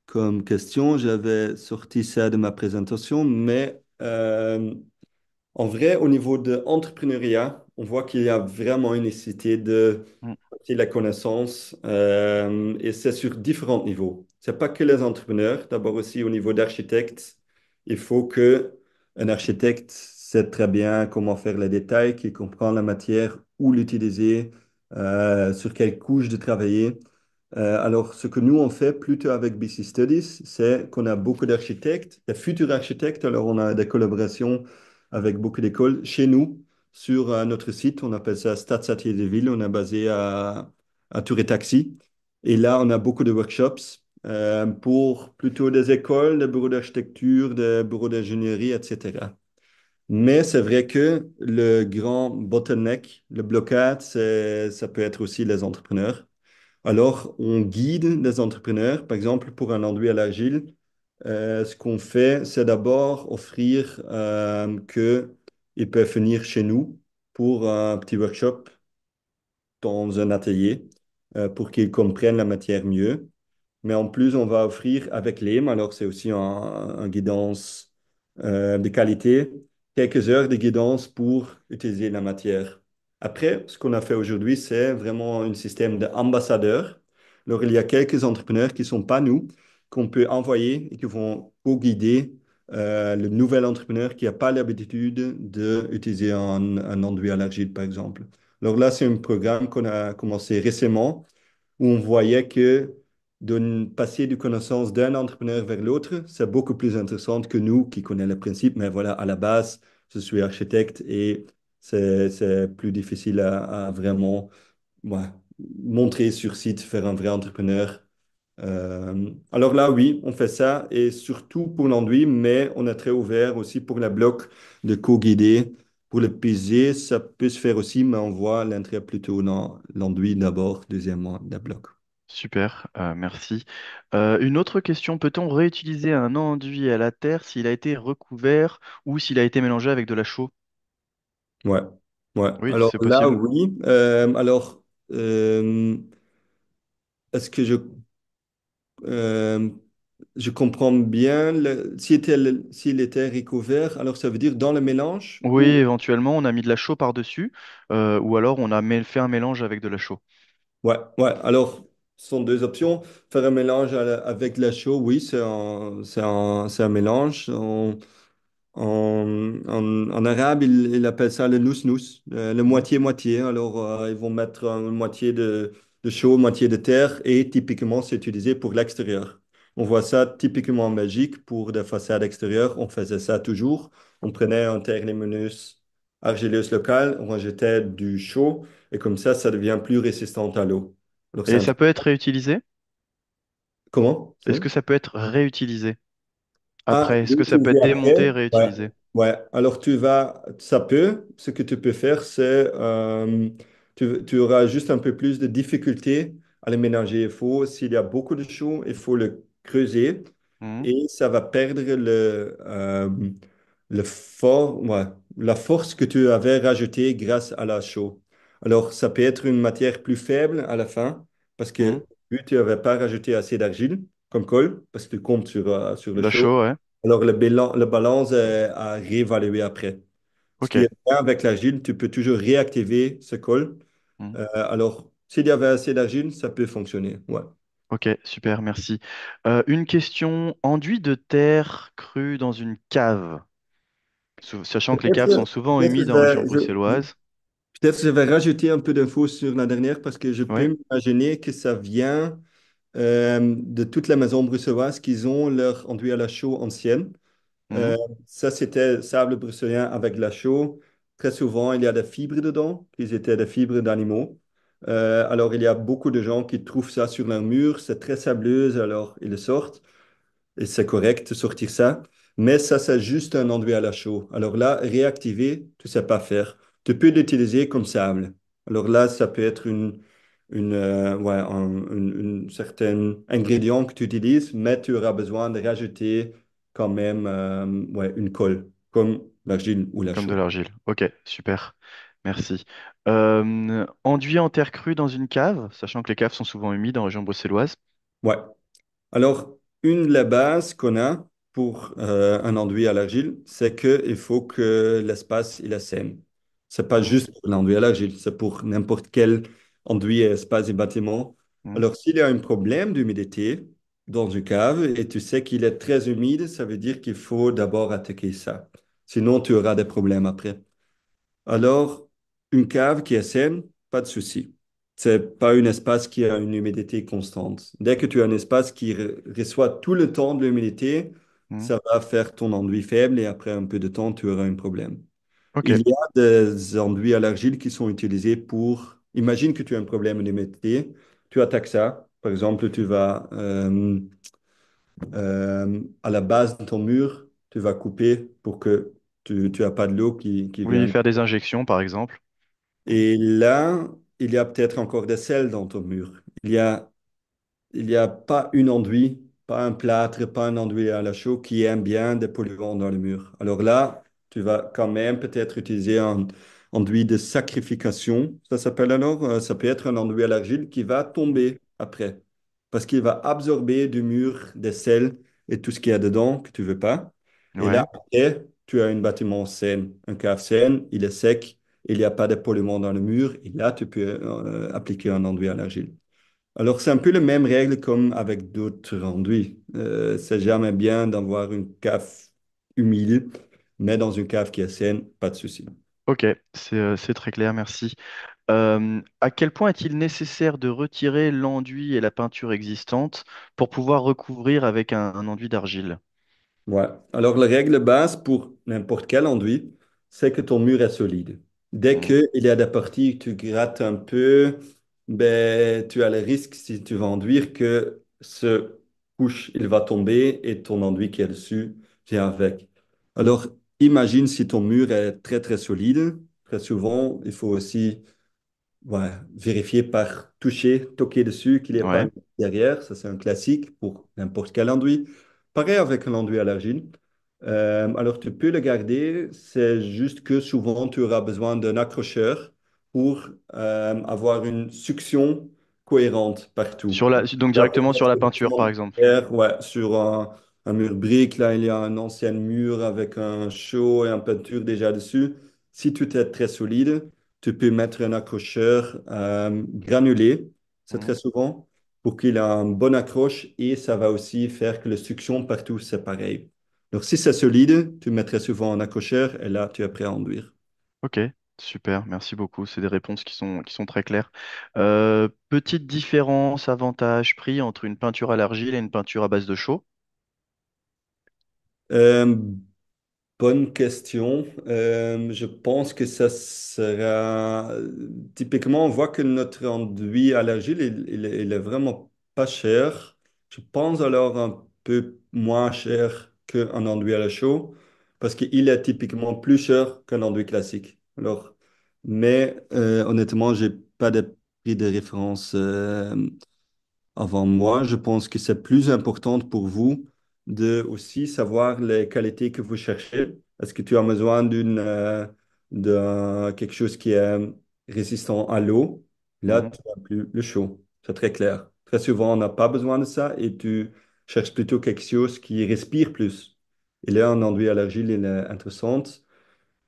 comme question. J'avais sorti ça de ma présentation, mais en vrai, au niveau de l'entrepreneuriat, on voit qu'il y a vraiment une nécessité de Mm. c'est la connaissance et c'est sur différents niveaux. C'est pas que les entrepreneurs, d'abord aussi au niveau d'architecte, il faut que un architecte sait très bien comment faire les détails, qu'il comprend la matière, où l'utiliser, sur quelle couche de travailler. Alors, ce que nous on fait plutôt avec BC Studies, c'est qu'on a beaucoup d'architectes, des futurs architectes. Alors, on a des collaborations avec beaucoup d'écoles chez nous sur notre site. On appelle ça Stadsatelier de Ville. On est basé à Tour et Taxi. Et là, on a beaucoup de workshops pour plutôt des écoles, des bureaux d'architecture, des bureaux d'ingénierie, etc. Mais c'est vrai que le grand bottleneck, le blocage, ça peut être aussi les entrepreneurs. Alors, on guide des entrepreneurs, par exemple, pour un enduit à l'argile. Ce qu'on fait, c'est d'abord offrir qu'ils peuvent venir chez nous pour un petit workshop dans un atelier pour qu'ils comprennent la matière mieux. Mais en plus, on va offrir avec l'EM, alors c'est aussi un guidance de qualité, quelques heures de guidance pour utiliser la matière. Après, ce qu'on a fait aujourd'hui, c'est vraiment un système d'ambassadeurs. Alors, il y a quelques entrepreneurs qui ne sont pas nous, qu'on peut envoyer et qui vont co-guider le nouvel entrepreneur qui n'a pas l'habitude d'utiliser un enduit à l'argile, par exemple. Alors là, c'est un programme qu'on a commencé récemment où on voyait que de passer de connaissance d'un entrepreneur vers l'autre, c'est beaucoup plus intéressant que nous qui connaissons le principe. Mais voilà, à la base, je suis architecte et c'est plus difficile à vraiment ouais, montrer sur site, faire un vrai entrepreneur. Alors là, oui, on fait ça et surtout pour l'enduit, mais on est très ouvert aussi pour la bloc de co-guidé. Pour le PG, ça peut se faire aussi, mais on voit l'intérêt plutôt dans l'enduit d'abord, deuxièmement, la bloc. Super, merci. Une autre question, peut-on réutiliser un enduit à la terre s'il a été recouvert ou s'il a été mélangé avec de la chaux? Ouais, ouais. Oui, Alors c'est là, possible. oui. Euh, est-ce que euh, je comprends bien, s'il était recouvert, alors ça veut dire dans le mélange Oui, ou... éventuellement, on a mis de la chaux par-dessus, ou alors on a fait un mélange avec de la chaux. Ouais, ouais. Alors, Ce sont deux options. Faire un mélange avec la chaux, oui, c'est un mélange. En arabe, ils appellent ça le nous-nous, le Mhm. moitié-moitié. Alors, ils vont mettre une moitié de chaux, moitié de terre, et typiquement, c'est utilisé pour l'extérieur. On voit ça typiquement en Belgique pour des façades extérieures. On faisait ça toujours. On prenait un terre lumineuse argileuse locale, on rajoutait du chaux, et comme ça devient plus résistant à l'eau. Alors, c'est Et un ça truc. peut être réutilisé? Comment? Est-ce que ça peut être réutilisé Ah, après? Est-ce que ça peut réutiliser être démonté et après? Ouais. réutilisé? Ouais. Alors, ça peut. Ce que tu peux faire, c'est, tu auras juste un peu plus de difficulté à le ménager. S'il y a beaucoup de chaux, il faut le creuser Mhm. et ça va perdre ouais, la force que tu avais rajoutée grâce à la chaux. Alors, ça peut être une matière plus faible à la fin parce Mhm. que vu que tu n'avais pas rajouté assez d'argile comme colle, parce que tu comptes sur le La chaux, chaux, ouais. alors le balance est à réévaluer après. Ce qui Ok. est bien avec l'argile, tu peux toujours réactiver ce col. Mhm. Alors, s'il y avait assez d'argile, ça peut fonctionner. Ouais. Ok, super, merci. Une question, enduit de terre crue dans une cave, sachant que les caves sont Peut-être, souvent peut-être humides en région bruxelloise. peut-être je vais rajouter un peu d'infos sur la dernière parce que je peux Oui. m'imaginer que ça vient de toutes les maisons bruxelloises qui ont leur enduit à la chaux ancienne. Euh, Mhm. Ça, c'était sable bruxellois avec de la chaux. Très souvent, il y a des fibres dedans, qui étaient des fibres d'animaux. Alors, il y a beaucoup de gens qui trouvent ça sur leur mur. C'est très sableuse, alors ils le sortent. Et c'est correct de sortir ça. Mais ça, c'est juste un enduit à la chaux. Alors là, réactiver, tu ne sais pas faire. Tu peux l'utiliser comme sable. Alors là, ça peut être ouais, une certain ingrédient que tu utilises, mais tu auras besoin de rajouter quand même ouais, une colle, comme l'argile ou la Comme de chaux. l'argile. Ok, super, merci. Enduit en terre crue dans une cave, sachant que les caves sont souvent humides en région bruxelloise. Ouais. Alors, une des bases qu'on a pour un enduit à l'argile, c'est qu'il faut que l'espace il est sain. C'est pas Mhm. juste pour l'enduit à l'argile, c'est pour n'importe quel enduit, espace et bâtiment. Mhm. Alors, s'il y a un problème d'humidité dans une cave et tu sais qu'il est très humide, ça veut dire qu'il faut d'abord attaquer ça. Sinon, tu auras des problèmes après. Alors, une cave qui est saine, pas de souci. C'est pas un espace qui a une humidité constante. Dès que tu as un espace qui reçoit tout le temps de l'humidité, Mhm. ça va faire ton enduit faible et après un peu de temps, tu auras un problème. Ok, Il y a des enduits à l'argile qui sont utilisés pour... Imagine que tu as un problème d'humidité, tu attaques ça. Par exemple, tu vas à la base de ton mur, tu vas couper pour que tu n'as pas de l'eau qui oui, vient. faire des injections, par exemple. Mhm. Et là, il y a peut-être encore des sels dans ton mur. Il y a pas une enduit, pas un plâtre, pas un enduit à la chaux qui aime bien des polluants dans le mur. Alors là, tu vas quand même peut-être utiliser un enduit de sacrification. Ça s'appelle alors, ça peut être un enduit à l'argile qui va tomber après. Parce qu'il va absorber du mur des sels et tout ce qu'il y a dedans que tu veux pas. Et là, Ouais. après, tu as un bâtiment sain, un cave sain, il est sec, il n'y a pas de polluants dans le mur. Et là, tu peux appliquer un enduit à l'argile. Alors, c'est un peu la même règle comme avec d'autres enduits. C'est jamais bien d'avoir une cave humide, mais dans une cave qui est saine, pas de souci. Ok, c'est très clair, merci. À quel point est-il nécessaire de retirer l'enduit et la peinture existante pour pouvoir recouvrir avec un enduit d'argile? Ouais. Alors, la règle base pour n'importe quel enduit, c'est que ton mur est solide. Dès Mhm. qu'il y a des parties que tu grattes un peu, ben, tu as le risque, si tu vas enduire, que ce couche, il va tomber et ton enduit qui est dessus vient avec. Alors, imagine si ton mur est très, très solide. Très souvent, il faut aussi ouais, vérifier par toucher, toquer dessus qu'il n'y ait pas Ouais, un derrière. Ça, c'est un classique pour n'importe quel enduit. Pareil avec un enduit à l'argile. Alors, tu peux le garder. C'est juste que souvent, tu auras besoin d'un accrocheur pour avoir une succion cohérente partout. donc Là, directement sur peut-être la un peinture, par bâtiment exemple. vert, ouais, sur un mur brique, là, il y a un ancien mur avec un chaud et une peinture déjà dessus. Si tout est très solide, tu peux mettre un accrocheur granulé, c'est très Mhm. souvent, pour qu'il ait une bonne accroche et ça va aussi faire que la succion partout, c'est pareil. Donc, si c'est solide, tu mettrais souvent un accrocheur et là, tu es prêt à enduire. Ok, super, merci beaucoup. C'est des réponses qui sont très claires. Petite différence, avantage, prix entre une peinture à l'argile et une peinture à base de chaux. Euh, Bonne question. Je pense que ça sera... Typiquement, on voit que notre enduit à l'argile, il est vraiment pas cher. Je pense alors un peu moins cher qu'un enduit à la chaux, parce qu'il est typiquement plus cher qu'un enduit classique. Alors, mais honnêtement, j'ai pas de prix de référence avant moi. Je pense que c'est plus important pour vous de aussi savoir les qualités que vous cherchez. Est-ce que tu as besoin de quelque chose qui est résistant à l'eau? Là, Mhm. tu as plus le chaud. C'est très clair. Très souvent, on n'a pas besoin de ça et tu cherches plutôt quelque chose qui respire plus. Et là, un enduit à l'argile, il est intéressant.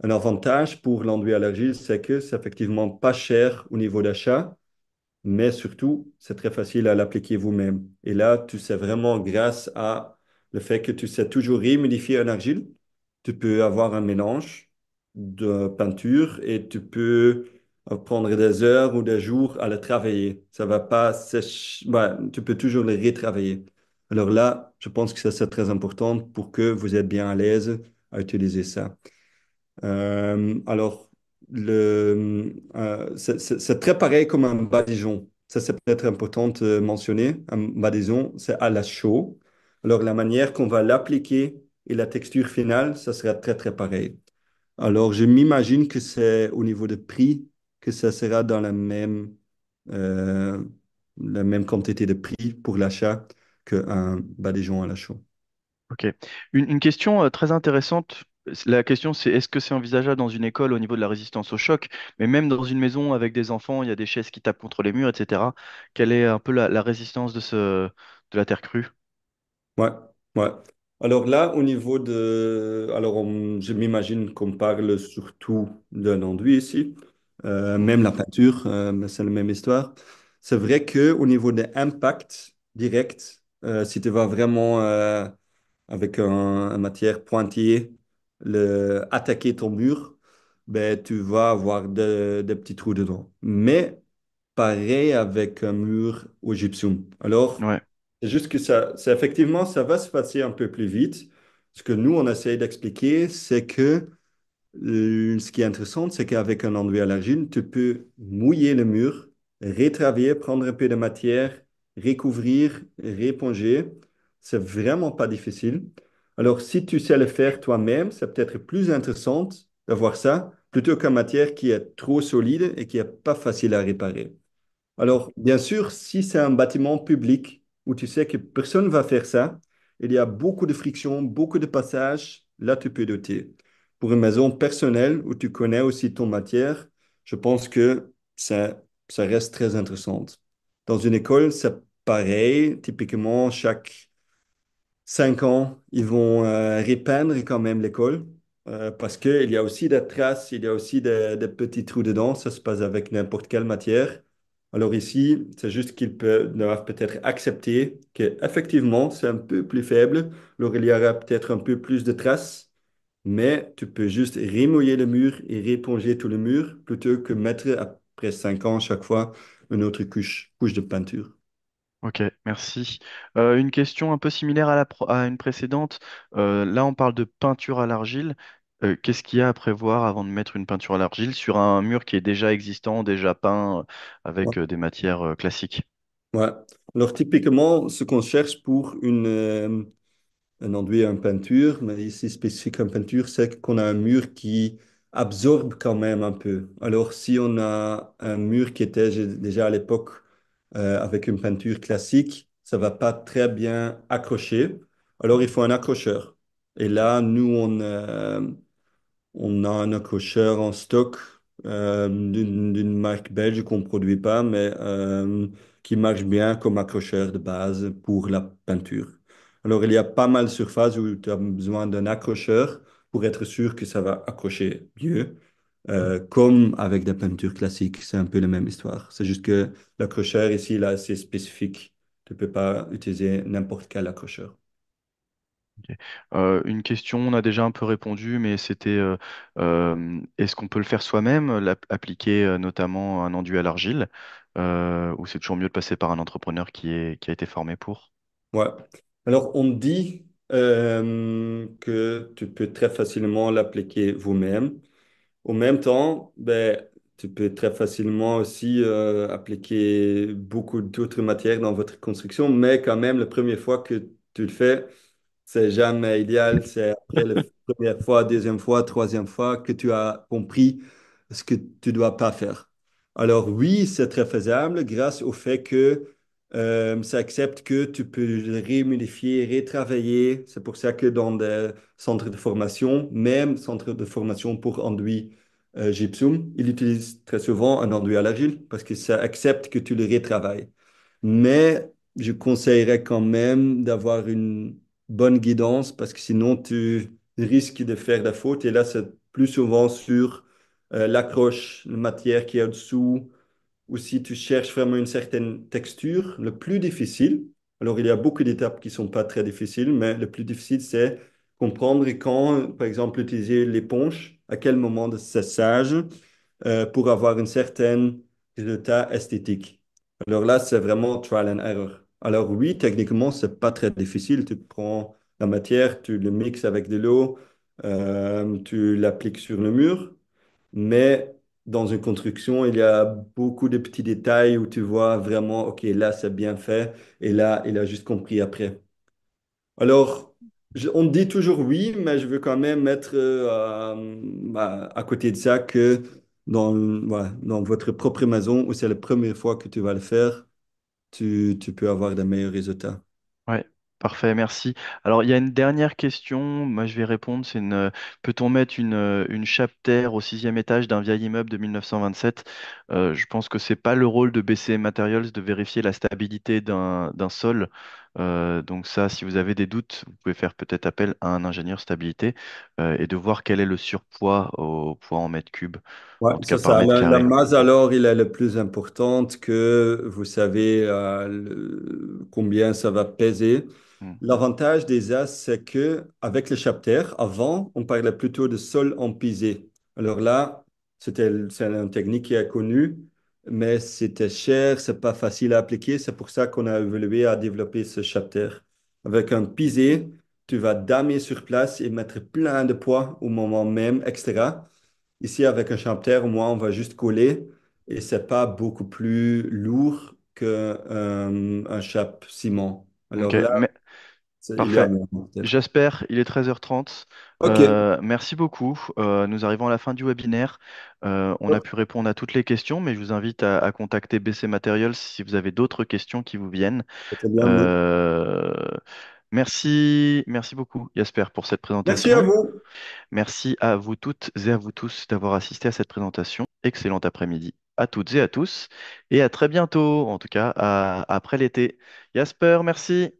Un avantage pour l'enduit à l'argile, c'est que c'est effectivement pas cher au niveau d'achat, mais surtout, c'est très facile à l'appliquer vous-même. Et là, tu sais vraiment, grâce à le fait que tu sais toujours remodifier un argile, tu peux avoir un mélange de peinture et tu peux prendre des heures ou des jours à le travailler. Ça va pas sécher, ouais, tu peux toujours le retravailler. Alors là, je pense que ça, c'est très important pour que vous êtes bien à l'aise à utiliser ça. Alors, c'est très pareil comme un badigeon. Ça, c'est peut-être important de mentionner. Un badigeon, c'est à la chaux. Alors, la manière qu'on va l'appliquer et la texture finale, ça sera très, très pareil. Alors, je m'imagine que c'est au niveau de prix que ça sera dans euh, la même quantité de prix pour l'achat qu'un badigeon à la chaux. Ok. Une question très intéressante. La question, c'est est-ce que c'est envisageable dans une école au niveau de la résistance au choc, mais même dans une maison avec des enfants, il y a des chaises qui tapent contre les murs, etc. Quelle est un peu la résistance de la terre crue? Ouais, ouais. Alors là, au niveau de... Alors, je m'imagine qu'on parle surtout d'un enduit ici, même la peinture, mais c'est la même histoire. C'est vrai que au niveau des impacts directs, si tu vas vraiment avec un matière pointillée attaquer ton mur, ben, tu vas avoir des petits trous dedans. Mais pareil avec un mur au gypsum. Alors, Ouais, c'est juste que ça, effectivement, ça va se passer un peu plus vite. Ce que nous, on essaye d'expliquer, c'est que ce qui est intéressant, c'est qu'avec un enduit à l'argile, tu peux mouiller le mur, retravailler, prendre un peu de matière, recouvrir, réponger. C'est vraiment pas difficile. Alors, si tu sais le faire toi-même, c'est peut-être plus intéressant d'avoir ça plutôt qu'une matière qui est trop solide et qui est pas facile à réparer. Alors, bien sûr, si c'est un bâtiment public où tu sais que personne ne va faire ça, il y a beaucoup de friction, beaucoup de passages, là, tu peux doter. Pour une maison personnelle où tu connais aussi ton matière, je pense que ça reste très intéressant. Dans une école, c'est pareil. Typiquement, chaque 5 ans, ils vont repeindre quand même l'école parce qu'il y a aussi des traces, il y a aussi des petits trous dedans. Ça se passe avec n'importe quelle matière. Alors ici, c'est juste doivent peut-être accepter qu'effectivement, c'est un peu plus faible. Alors il y aura peut-être un peu plus de traces, mais tu peux juste remouiller le mur et réponger tout le mur plutôt que mettre après 5 ans chaque fois une autre couche de peinture. ok, merci. Une question un peu similaire à une précédente. Là, on parle de peinture à l'argile. Qu'est-ce qu'il y a à prévoir avant de mettre une peinture à l'argile sur un mur qui est déjà existant, déjà peint, avec des matières classiques? Ouais. Alors typiquement, ce qu'on cherche pour un enduit en peinture, mais ici spécifique en peinture, c'est qu'on a un mur qui absorbe quand même un peu. Alors si on a un mur qui était déjà à l'époque avec une peinture classique, ça va pas très bien accrocher. Alors il faut un accrocheur. Et là, nous, on a un accrocheur en stock d'une marque belge qu'on ne produit pas, mais qui marche bien comme accrocheur de base pour la peinture. Alors, il y a pas mal de surfaces où tu as besoin d'un accrocheur pour être sûr que ça va accrocher mieux. Comme avec des peintures classiques, c'est un peu la même histoire. C'est juste que l'accrocheur ici, là, c'est spécifique. Tu peux pas utiliser n'importe quel accrocheur. Ok. Une question, on a déjà un peu répondu, mais c'était est-ce qu'on peut le faire soi-même, appliquer notamment un enduit à l'argile, ou c'est toujours mieux de passer par un entrepreneur qui a été formé pour? Ouais. Alors, on dit que tu peux très facilement l'appliquer vous-même. Au même temps, ben, tu peux très facilement aussi appliquer beaucoup d'autres matières dans votre construction, mais quand même, la première fois que tu le fais, c'est jamais idéal. C'est après la première fois, deuxième fois, troisième fois que tu as compris ce que tu dois pas faire. Alors oui, c'est très faisable grâce au fait que ça accepte que tu peux le réhumidifier, retravailler. C'est pour ça que dans des centres de formation, même centres de formation pour enduit gypsum, ils utilisent très souvent un enduit à l'argile parce que ça accepte que tu le retravailles. Mais je conseillerais quand même d'avoir une bonne guidance parce que sinon tu risques de faire la faute. Et là, c'est plus souvent sur l'accroche, la matière qui est au-dessous, ou si tu cherches vraiment une certaine texture. Le plus difficile, alors il y a beaucoup d'étapes qui sont pas très difficiles, mais le plus difficile, c'est comprendre quand, par exemple, utiliser l'éponge, à quel moment de séchage pour avoir un certain résultat esthétique. Alors là, c'est vraiment trial and error. Alors oui, techniquement, c'est pas très difficile. Tu prends la matière, tu le mixes avec de l'eau, tu l'appliques sur le mur, mais dans une construction, il y a beaucoup de petits détails où tu vois vraiment, OK, là, c'est bien fait, et là, il a juste compris après. Alors, on dit toujours oui, mais je veux quand même mettre à côté de ça que voilà, dans votre propre maison, où c'est la première fois que tu vas le faire, tu peux avoir de meilleurs résultats. Ouais, parfait, merci. Alors, il y a une dernière question, moi je vais répondre, peut-on mettre une chapter au sixième étage d'un vieil immeuble de 1927? Je pense que c'est pas le rôle de BCM Materials de vérifier la stabilité d'un sol. Donc ça, si vous avez des doutes, vous pouvez faire peut-être appel à un ingénieur stabilité et de voir quel est le surpoids au poids en mètre cube, Ouais, en tout cas c'est par ça. mètre La carré. masse, alors, il est le plus importante que vous savez combien ça va peser. Hmm. L'avantage des As, c'est que avec le chapter, avant, on parlait plutôt de sol empisé. Alors là, c'est une technique qui est connue, mais c'était cher, c'est pas facile à appliquer. C'est pour ça qu'on a évolué à développer ce chapter. Avec un pisé, tu vas damer sur place et mettre plein de poids au moment même, etc. Ici, avec un chapter, au moins, on va juste coller et c'est pas beaucoup plus lourd qu'un chape ciment. Ok, Alors là, mais c'est parfait. idéal. Peut-être. J'espère, il est 13h30. Ok, Merci beaucoup. Nous arrivons à la fin du webinaire. On a pu répondre à toutes les questions, mais je vous invite à contacter BC Materials si vous avez d'autres questions qui vous viennent. c'est bien. Euh, merci beaucoup, Jasper, pour cette Merci à présentation. vous. Merci à vous toutes et à vous tous d'avoir assisté à cette présentation. Excellent après-midi à toutes et à tous. Et à très bientôt, en tout cas après l'été. Jasper, merci.